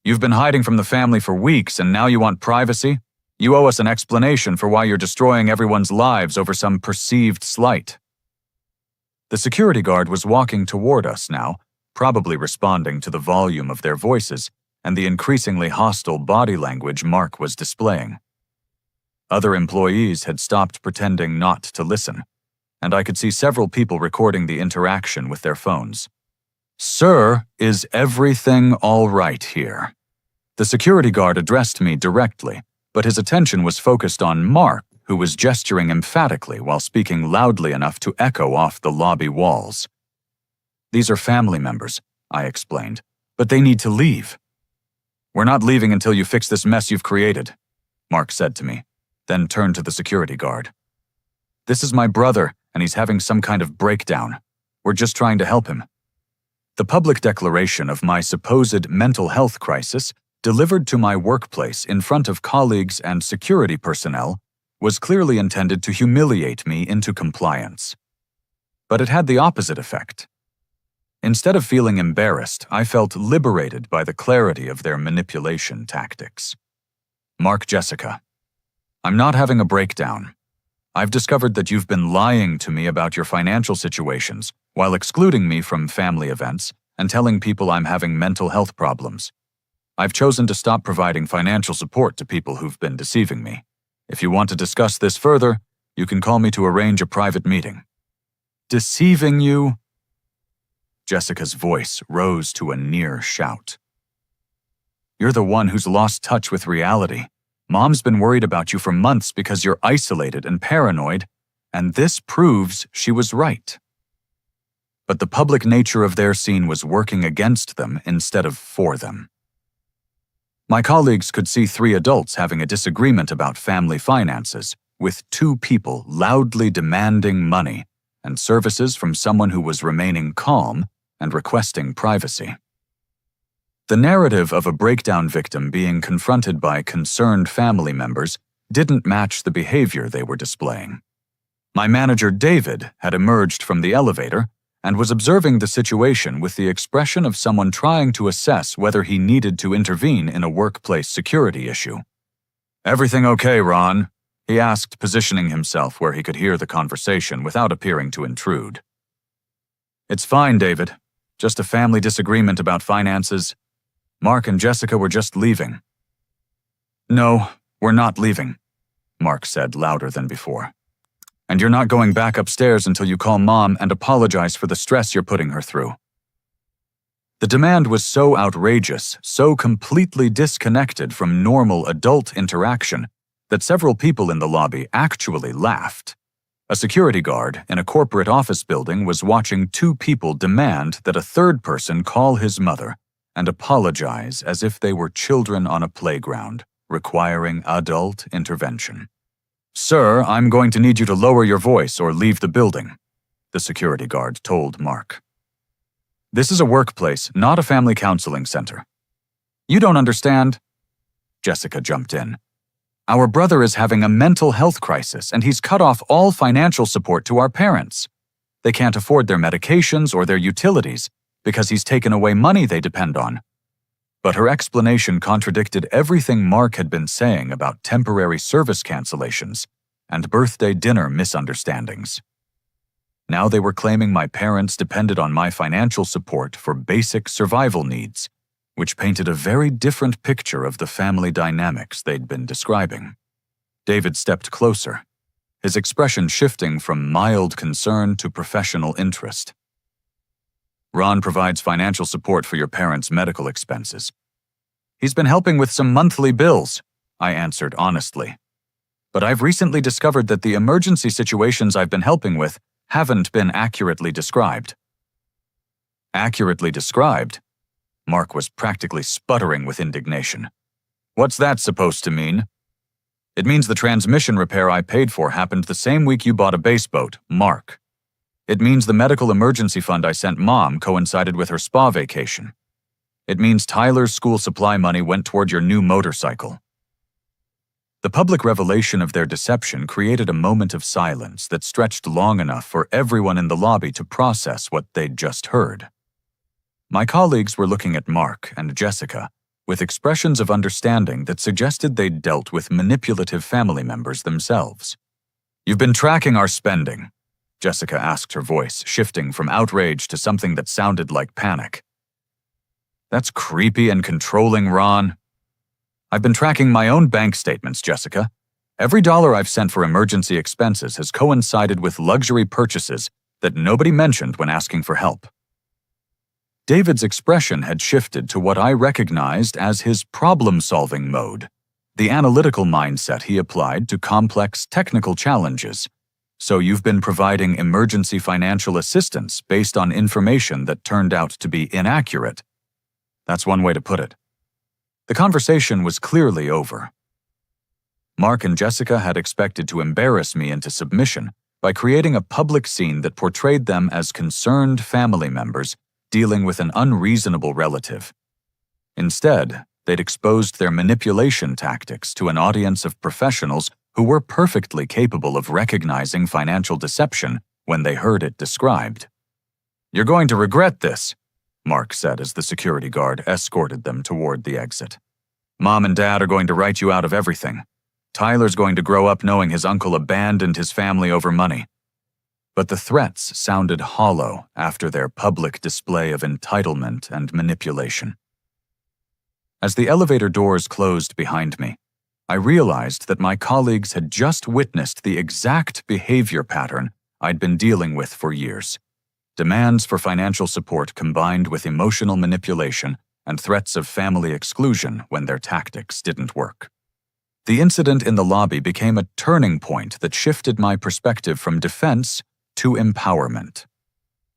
"You've been hiding from the family for weeks, and now you want privacy? You owe us an explanation for why you're destroying everyone's lives over some perceived slight." The security guard was walking toward us now, probably responding to the volume of their voices and the increasingly hostile body language Mark was displaying. Other employees had stopped pretending not to listen, and I could see several people recording the interaction with their phones. "Sir, is everything all right here?" The security guard addressed me directly, but his attention was focused on Mark, who was gesturing emphatically while speaking loudly enough to echo off the lobby walls. "These are family members," I explained, "but they need to leave." "We're not leaving until you fix this mess you've created," Mark said to me, then turned to the security guard. "This is my brother, and he's having some kind of breakdown. We're just trying to help him." The public declaration of my supposed mental health crisis, delivered to my workplace in front of colleagues and security personnel, was clearly intended to humiliate me into compliance. But it had the opposite effect. Instead of feeling embarrassed, I felt liberated by the clarity of their manipulation tactics. "Mark, Jessica, I'm not having a breakdown. I've discovered that you've been lying to me about your financial situations while excluding me from family events and telling people I'm having mental health problems. I've chosen to stop providing financial support to people who've been deceiving me. If you want to discuss this further, you can call me to arrange a private meeting." "Deceiving you?" Jessica's voice rose to a near shout. "You're the one who's lost touch with reality. Mom's been worried about you for months because you're isolated and paranoid, and this proves she was right." But the public nature of their scene was working against them instead of for them. My colleagues could see 3 adults having a disagreement about family finances, with 2 people loudly demanding money and services from someone who was remaining calm and requesting privacy. The narrative of a breakdown victim being confronted by concerned family members didn't match the behavior they were displaying. My manager, David, had emerged from the elevator and was observing the situation with the expression of someone trying to assess whether he needed to intervene in a workplace security issue. "Everything okay, Ron?" he asked, positioning himself where he could hear the conversation without appearing to intrude. "It's fine, David. Just a family disagreement about finances. Mark and Jessica were just leaving." "No, we're not leaving," Mark said louder than before. "And you're not going back upstairs until you call Mom and apologize for the stress you're putting her through." The demand was so outrageous, so completely disconnected from normal adult interaction, that several people in the lobby actually laughed. A security guard in a corporate office building was watching two people demand that a third person call his mother and apologize as if they were children on a playground, requiring adult intervention. "Sir, I'm going to need you to lower your voice or leave the building," the security guard told Mark. "This is a workplace, not a family counseling center." "You don't understand," Jessica jumped in. "Our brother is having a mental health crisis and he's cut off all financial support to our parents. They can't afford their medications or their utilities because he's taken away money they depend on." But her explanation contradicted everything Mark had been saying about temporary service cancellations and birthday dinner misunderstandings. Now they were claiming my parents depended on my financial support for basic survival needs, which painted a very different picture of the family dynamics they'd been describing. David stepped closer, his expression shifting from mild concern to professional interest. "Ron provides financial support for your parents' medical expenses. He's been helping with some monthly bills," I answered honestly. "But I've recently discovered that the emergency situations I've been helping with haven't been accurately described." "Accurately described?" Mark was practically sputtering with indignation. "What's that supposed to mean?" "It means the transmission repair I paid for happened the same week you bought a bass boat, Mark. It means the medical emergency fund I sent Mom coincided with her spa vacation. It means Tyler's school supply money went toward your new motorcycle." The public revelation of their deception created a moment of silence that stretched long enough for everyone in the lobby to process what they'd just heard. My colleagues were looking at Mark and Jessica with expressions of understanding that suggested they'd dealt with manipulative family members themselves. "You've been tracking our spending," Jessica asked, her voice shifting from outrage to something that sounded like panic. "That's creepy and controlling, Ron." "I've been tracking my own bank statements, Jessica. Every dollar I've sent for emergency expenses has coincided with luxury purchases that nobody mentioned when asking for help." David's expression had shifted to what I recognized as his problem-solving mode, the analytical mindset he applied to complex technical challenges. "So you've been providing emergency financial assistance based on information that turned out to be inaccurate." That's one way to put it. The conversation was clearly over. Mark and Jessica had expected to embarrass me into submission by creating a public scene that portrayed them as concerned family members dealing with an unreasonable relative. Instead, they'd exposed their manipulation tactics to an audience of professionals who were perfectly capable of recognizing financial deception when they heard it described. "You're going to regret this," Mark said as the security guard escorted them toward the exit. "Mom and Dad are going to write you out of everything. Tyler's going to grow up knowing his uncle abandoned his family over money." But the threats sounded hollow after their public display of entitlement and manipulation. As the elevator doors closed behind me, I realized that my colleagues had just witnessed the exact behavior pattern I'd been dealing with for years. Demands for financial support combined with emotional manipulation and threats of family exclusion when their tactics didn't work. The incident in the lobby became a turning point that shifted my perspective from defense to empowerment.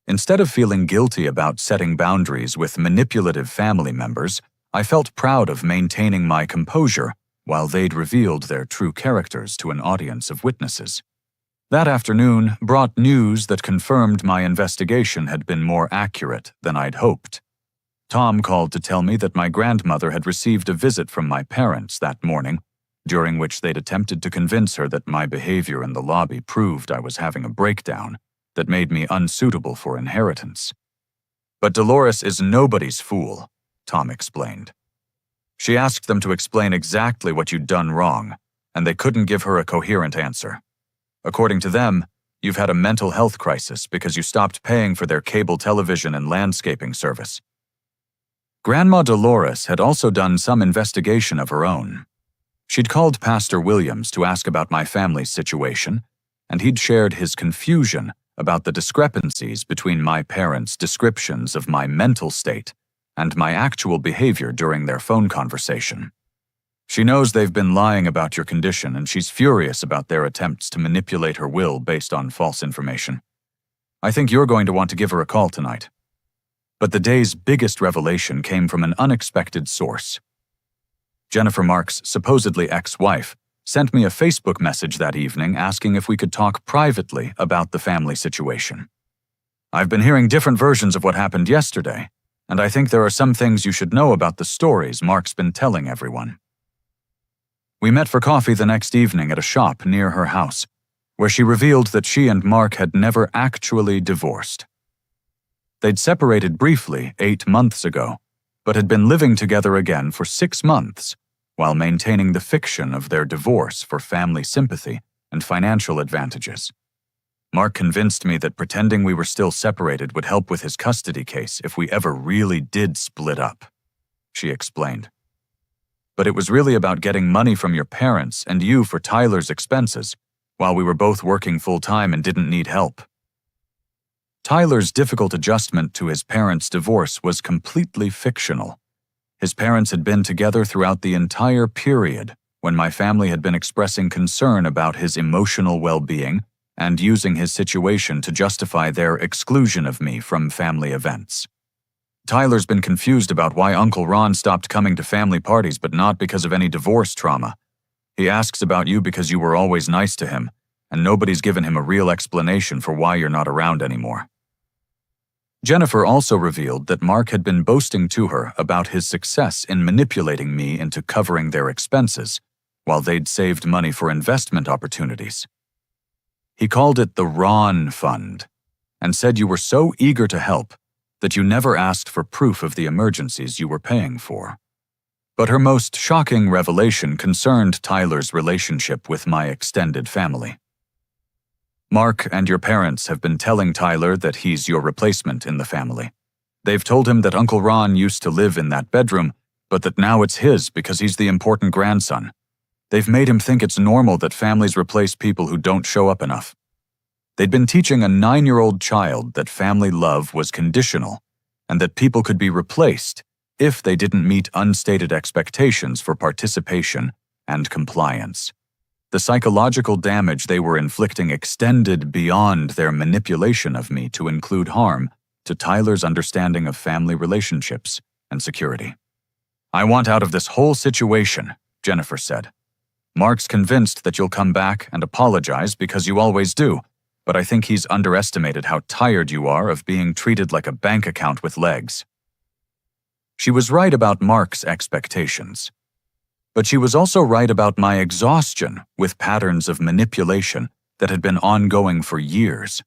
Instead of feeling guilty about setting boundaries with manipulative family members, I felt proud of maintaining my composure while they'd revealed their true characters to an audience of witnesses. That afternoon brought news that confirmed my investigation had been more accurate than I'd hoped. Tom called to tell me that my grandmother had received a visit from my parents that morning, during which they'd attempted to convince her that my behavior in the lobby proved I was having a breakdown that made me unsuitable for inheritance. "But Dolores is nobody's fool," Tom explained. "She asked them to explain exactly what you'd done wrong, and they couldn't give her a coherent answer. According to them, You've had a mental health crisis because you stopped paying for their cable television and landscaping service. Grandma Dolores had also done some investigation of her own. She'd called Pastor Williams to ask about my family's situation, and he'd shared his confusion about the discrepancies between my parents' descriptions of my mental state and my actual behavior during their phone conversation. She knows they've been lying about your condition, and she's furious about their attempts to manipulate her will based on false information. I think you're going to want to give her a call tonight. But the day's biggest revelation came from an unexpected source. Jennifer Mark's supposedly ex-wife sent me a Facebook message that evening asking if we could talk privately about the family situation. I've been hearing different versions of what happened yesterday, and I think there are some things you should know about the stories Mark's been telling everyone. We met for coffee the next evening at a shop near her house, where she revealed that she and Mark had never actually divorced. They'd separated briefly 8 months ago, but had been living together again for 6 months, while maintaining the fiction of their divorce for family sympathy and financial advantages. Mark convinced me that pretending we were still separated would help with his custody case if we ever really did split up, she explained. But it was really about getting money from your parents and you for Tyler's expenses, while we were both working full-time and didn't need help. Tyler's difficult adjustment to his parents' divorce was completely fictional. His parents had been together throughout the entire period when my family had been expressing concern about his emotional well-being and using his situation to justify their exclusion of me from family events. Tyler's been confused about why Uncle Ron stopped coming to family parties, but not because of any divorce trauma. He asks about you because you were always nice to him, and nobody's given him a real explanation for why you're not around anymore. Jennifer also revealed that Mark had been boasting to her about his success in manipulating me into covering their expenses, while they'd saved money for investment opportunities. He called it the Ron Fund, and said you were so eager to help that you never asked for proof of the emergencies you were paying for. But her most shocking revelation concerned Tyler's relationship with my extended family. Mark and your parents have been telling Tyler that he's your replacement in the family. They've told him that Uncle Ron used to live in that bedroom, but that now it's his because he's the important grandson. They've made him think it's normal that families replace people who don't show up enough. They'd been teaching a 9-year-old child that family love was conditional and that people could be replaced if they didn't meet unstated expectations for participation and compliance. The psychological damage they were inflicting extended beyond their manipulation of me to include harm to Tyler's understanding of family relationships and security. I want out of this whole situation, Jennifer said. Mark's convinced that you'll come back and apologize because you always do, but I think he's underestimated how tired you are of being treated like a bank account with legs. She was right about Mark's expectations. But she was also right about my exhaustion with patterns of manipulation that had been ongoing for years.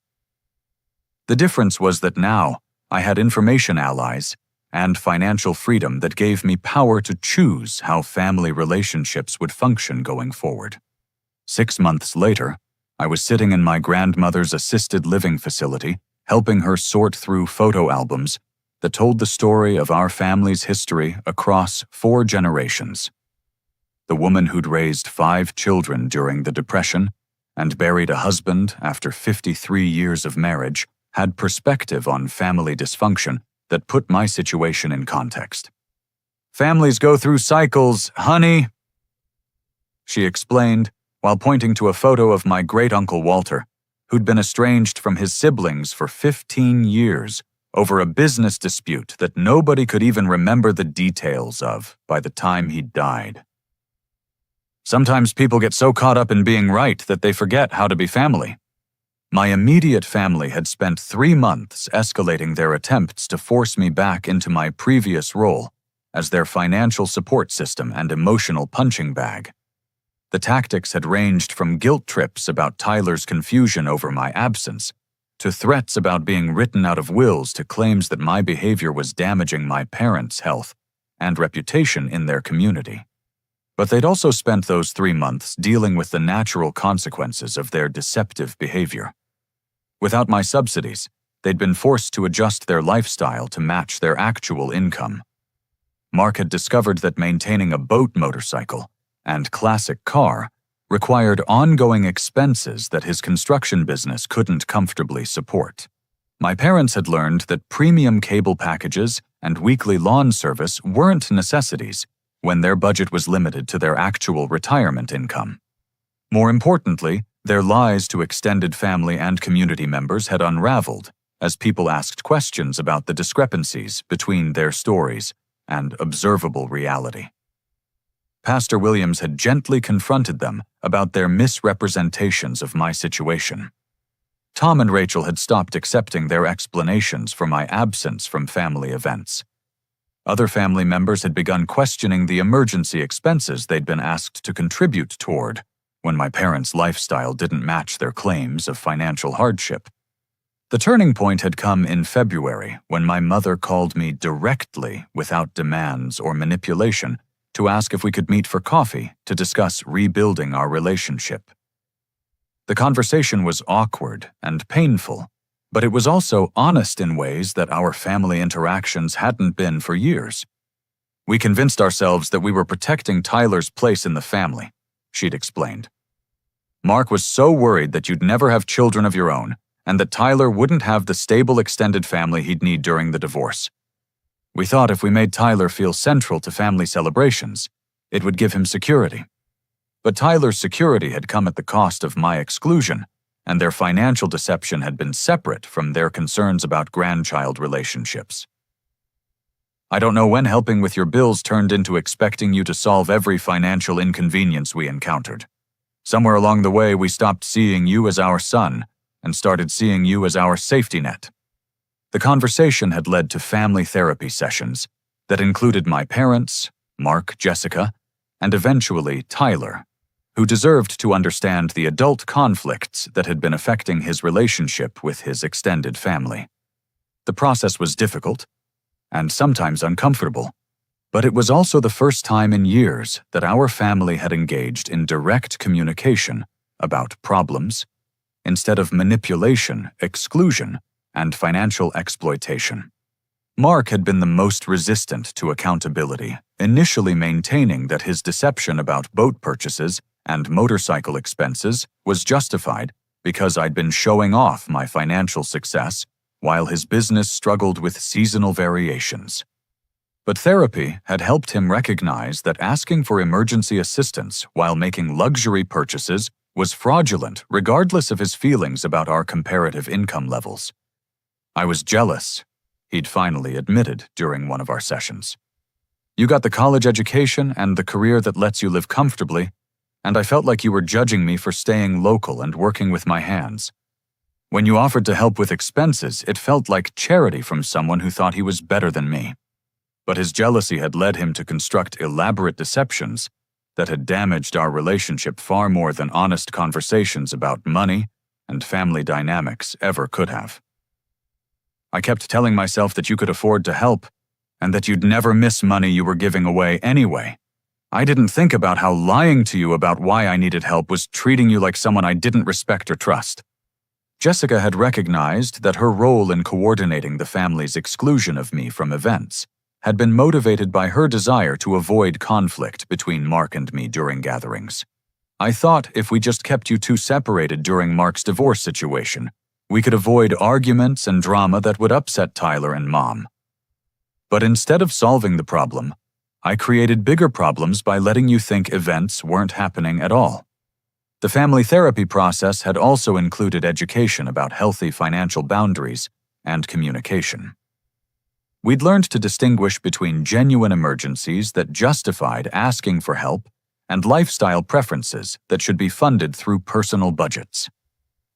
The difference was that now I had information allies and financial freedom that gave me power to choose how family relationships would function going forward. 6 months later, I was sitting in my grandmother's assisted living facility, helping her sort through photo albums that told the story of our family's history across 4 generations. The woman who'd raised 5 children during the Depression and buried a husband after 53 years of marriage had perspective on family dysfunction that put my situation in context. "Families go through cycles, honey," she explained while pointing to a photo of my great-uncle Walter, who'd been estranged from his siblings for 15 years over a business dispute that nobody could even remember the details of by the time he died. Sometimes people get so caught up in being right that they forget how to be family. My immediate family had spent 3 months escalating their attempts to force me back into my previous role as their financial support system and emotional punching bag. The tactics had ranged from guilt trips about Tyler's confusion over my absence, to threats about being written out of wills, to claims that my behavior was damaging my parents' health and reputation in their community. But they'd also spent those 3 months dealing with the natural consequences of their deceptive behavior. Without my subsidies, they'd been forced to adjust their lifestyle to match their actual income. Mark had discovered that maintaining a boat motorcycle and classic car required ongoing expenses that his construction business couldn't comfortably support. My parents had learned that premium cable packages and weekly lawn service weren't necessities when their budget was limited to their actual retirement income. More importantly, their lies to extended family and community members had unraveled as people asked questions about the discrepancies between their stories and observable reality. Pastor Williams had gently confronted them about their misrepresentations of my situation. Tom and Rachel had stopped accepting their explanations for my absence from family events. Other family members had begun questioning the emergency expenses they'd been asked to contribute toward when my parents' lifestyle didn't match their claims of financial hardship. The turning point had come in February when my mother called me directly without demands or manipulation to ask if we could meet for coffee to discuss rebuilding our relationship. The conversation was awkward and painful, but it was also honest in ways that our family interactions hadn't been for years. We convinced ourselves that we were protecting Tyler's place in the family, she'd explained. Mark was so worried that you'd never have children of your own and that Tyler wouldn't have the stable extended family he'd need during the divorce. We thought if we made Tyler feel central to family celebrations, it would give him security. But Tyler's security had come at the cost of my exclusion, and their financial deception had been separate from their concerns about grandchild relationships. I don't know when helping with your bills turned into expecting you to solve every financial inconvenience we encountered. Somewhere along the way, we stopped seeing you as our son and started seeing you as our safety net. The conversation had led to family therapy sessions that included my parents, Mark, Jessica, and eventually Tyler, who deserved to understand the adult conflicts that had been affecting his relationship with his extended family. The process was difficult and sometimes uncomfortable, but it was also the first time in years that our family had engaged in direct communication about problems instead of manipulation, exclusion, and financial exploitation. Mark had been the most resistant to accountability, initially maintaining that his deception about boat purchases and motorcycle expenses was justified because I'd been showing off my financial success while his business struggled with seasonal variations. But therapy had helped him recognize that asking for emergency assistance while making luxury purchases was fraudulent regardless of his feelings about our comparative income levels. I was jealous, he'd finally admitted during one of our sessions. You got the college education and the career that lets you live comfortably, and I felt like you were judging me for staying local and working with my hands. When you offered to help with expenses, it felt like charity from someone who thought he was better than me. But his jealousy had led him to construct elaborate deceptions that had damaged our relationship far more than honest conversations about money and family dynamics ever could have. I kept telling myself that you could afford to help and that you'd never miss money you were giving away anyway. I didn't think about how lying to you about why I needed help was treating you like someone I didn't respect or trust. Jessica had recognized that her role in coordinating the family's exclusion of me from events had been motivated by her desire to avoid conflict between Mark and me during gatherings. I thought if we just kept you two separated during Mark's divorce situation, we could avoid arguments and drama that would upset Tyler and Mom. But instead of solving the problem, I created bigger problems by letting you think events weren't happening at all. The family therapy process had also included education about healthy financial boundaries and communication. We'd learned to distinguish between genuine emergencies that justified asking for help and lifestyle preferences that should be funded through personal budgets.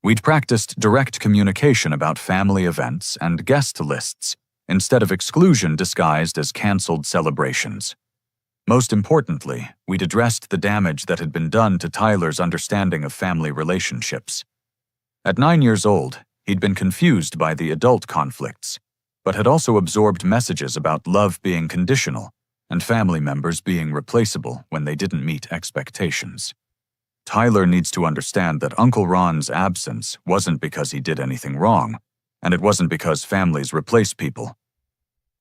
We'd practiced direct communication about family events and guest lists instead of exclusion disguised as canceled celebrations. Most importantly, we'd addressed the damage that had been done to Tyler's understanding of family relationships. At 9 years old, he'd been confused by the adult conflicts, but had also absorbed messages about love being conditional and family members being replaceable when they didn't meet expectations. Tyler needs to understand that Uncle Ron's absence wasn't because he did anything wrong, and it wasn't because families replace people.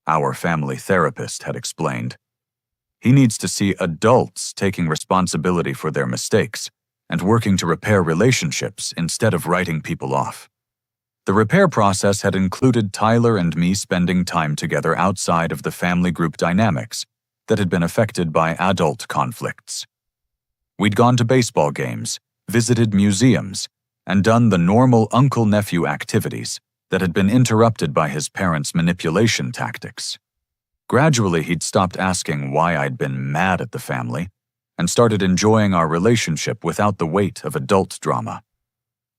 Our family therapist had explained. He needs to see adults taking responsibility for their mistakes and working to repair relationships instead of writing people off. The repair process had included Tyler and me spending time together outside of the family group dynamics that had been affected by adult conflicts. We'd gone to baseball games, visited museums, and done the normal uncle-nephew activities that had been interrupted by his parents' manipulation tactics. Gradually, he'd stopped asking why I'd been mad at the family and started enjoying our relationship without the weight of adult drama.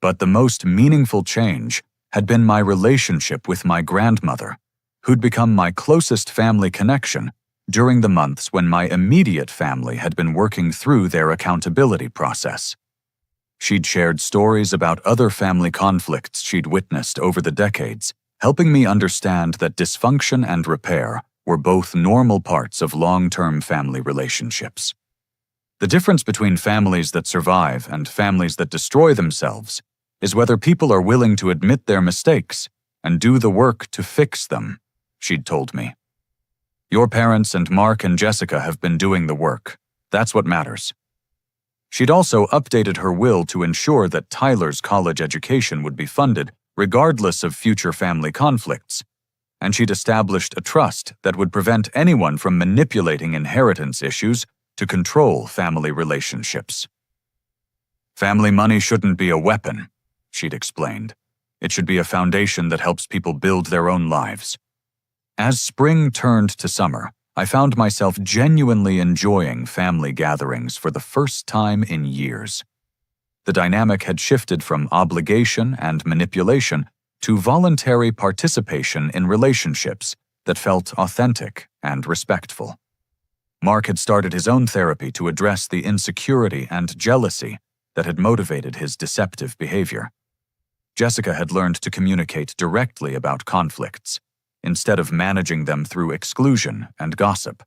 But the most meaningful change had been my relationship with my grandmother, who'd become my closest family connection during the months when my immediate family had been working through their accountability process. She'd shared stories about other family conflicts she'd witnessed over the decades, helping me understand that dysfunction and repair were both normal parts of long-term family relationships. The difference between families that survive and families that destroy themselves is whether people are willing to admit their mistakes and do the work to fix them, she'd told me. Your parents and Mark and Jessica have been doing the work. That's what matters. She'd also updated her will to ensure that Tyler's college education would be funded regardless of future family conflicts, and she'd established a trust that would prevent anyone from manipulating inheritance issues to control family relationships. Family money shouldn't be a weapon, she'd explained. It should be a foundation that helps people build their own lives. As spring turned to summer, I found myself genuinely enjoying family gatherings for the first time in years. The dynamic had shifted from obligation and manipulation to voluntary participation in relationships that felt authentic and respectful. Mark had started his own therapy to address the insecurity and jealousy that had motivated his deceptive behavior. Jessica had learned to communicate directly about conflicts, instead of managing them through exclusion and gossip.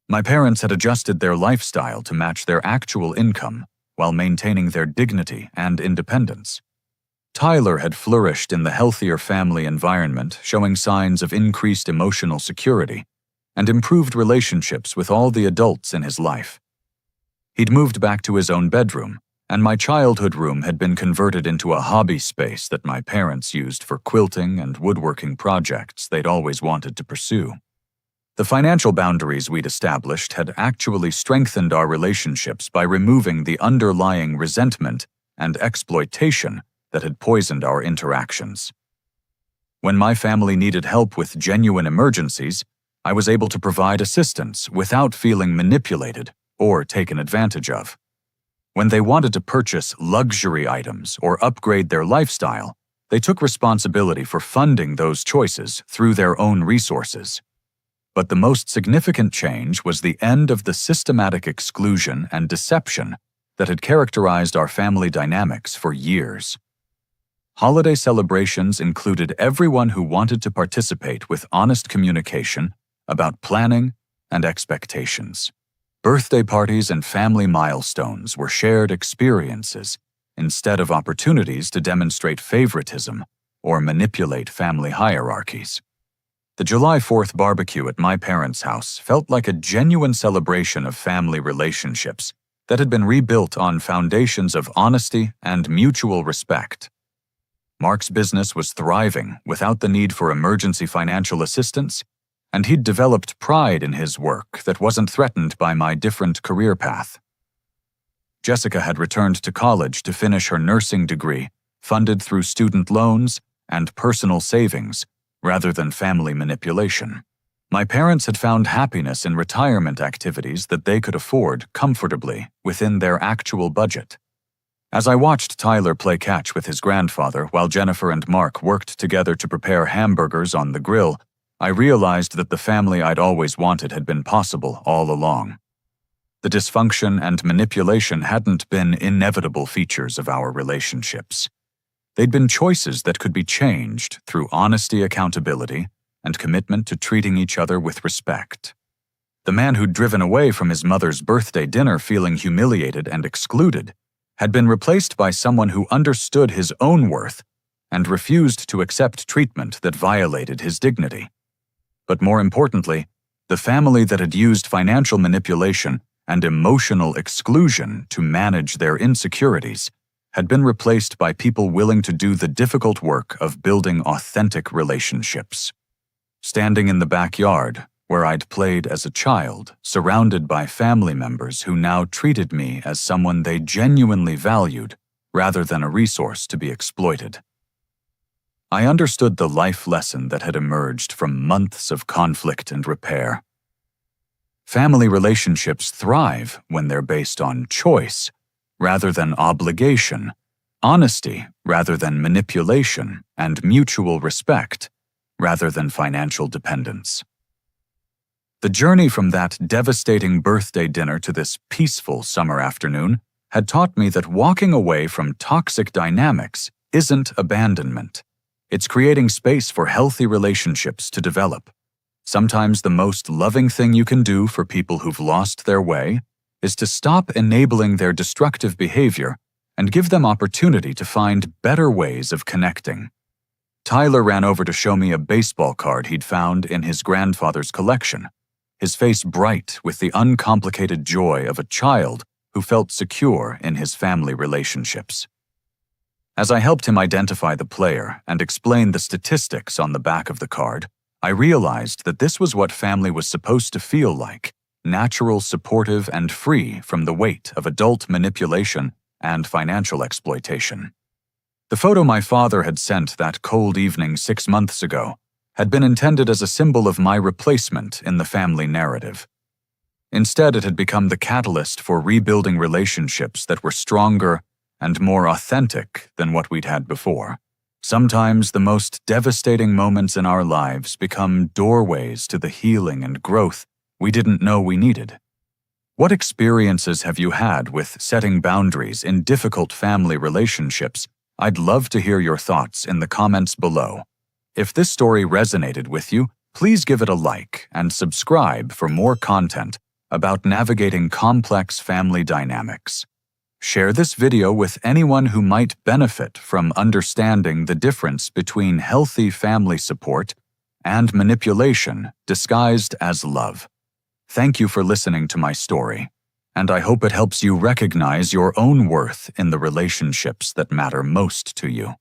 My parents had adjusted their lifestyle to match their actual income while maintaining their dignity and independence. Tyler had flourished in the healthier family environment, showing signs of increased emotional security and improved relationships with all the adults in his life. He'd moved back to his own bedroom, and my childhood room had been converted into a hobby space that my parents used for quilting and woodworking projects they'd always wanted to pursue. The financial boundaries we'd established had actually strengthened our relationships by removing the underlying resentment and exploitation that had poisoned our interactions. When my family needed help with genuine emergencies, I was able to provide assistance without feeling manipulated or taken advantage of. When they wanted to purchase luxury items or upgrade their lifestyle, they took responsibility for funding those choices through their own resources. But the most significant change was the end of the systematic exclusion and deception that had characterized our family dynamics for years. Holiday celebrations included everyone who wanted to participate with honest communication about planning and expectations. Birthday parties and family milestones were shared experiences instead of opportunities to demonstrate favoritism or manipulate family hierarchies. The July 4th barbecue at my parents' house felt like a genuine celebration of family relationships that had been rebuilt on foundations of honesty and mutual respect. Mark's business was thriving without the need for emergency financial assistance, and he'd developed pride in his work that wasn't threatened by my different career path. Jessica had returned to college to finish her nursing degree, funded through student loans and personal savings, rather than family manipulation. My parents had found happiness in retirement activities that they could afford comfortably within their actual budget. As I watched Tyler play catch with his grandfather while Jennifer and Mark worked together to prepare hamburgers on the grill, I realized that the family I'd always wanted had been possible all along. The dysfunction and manipulation hadn't been inevitable features of our relationships. They'd been choices that could be changed through honesty, accountability, and commitment to treating each other with respect. The man who'd driven away from his mother's birthday dinner feeling humiliated and excluded had been replaced by someone who understood his own worth and refused to accept treatment that violated his dignity. But more importantly, the family that had used financial manipulation and emotional exclusion to manage their insecurities had been replaced by people willing to do the difficult work of building authentic relationships. Standing in the backyard, where I'd played as a child, surrounded by family members who now treated me as someone they genuinely valued rather than a resource to be exploited. I understood the life lesson that had emerged from months of conflict and repair. Family relationships thrive when they're based on choice rather than obligation, honesty rather than manipulation, and mutual respect rather than financial dependence. The journey from that devastating birthday dinner to this peaceful summer afternoon had taught me that walking away from toxic dynamics isn't abandonment. It's creating space for healthy relationships to develop. Sometimes the most loving thing you can do for people who've lost their way is to stop enabling their destructive behavior and give them opportunity to find better ways of connecting. Tyler ran over to show me a baseball card he'd found in his grandfather's collection, his face bright with the uncomplicated joy of a child who felt secure in his family relationships. As I helped him identify the player and explain the statistics on the back of the card, I realized that this was what family was supposed to feel like: natural, supportive, and free from the weight of adult manipulation and financial exploitation. The photo my father had sent that cold evening 6 months ago had been intended as a symbol of my replacement in the family narrative. Instead, it had become the catalyst for rebuilding relationships that were stronger and more authentic than what we'd had before. Sometimes the most devastating moments in our lives become doorways to the healing and growth we didn't know we needed. What experiences have you had with setting boundaries in difficult family relationships? I'd love to hear your thoughts in the comments below. If this story resonated with you, please give it a like and subscribe for more content about navigating complex family dynamics. Share this video with anyone who might benefit from understanding the difference between healthy family support and manipulation disguised as love. Thank you for listening to my story, and I hope it helps you recognize your own worth in the relationships that matter most to you.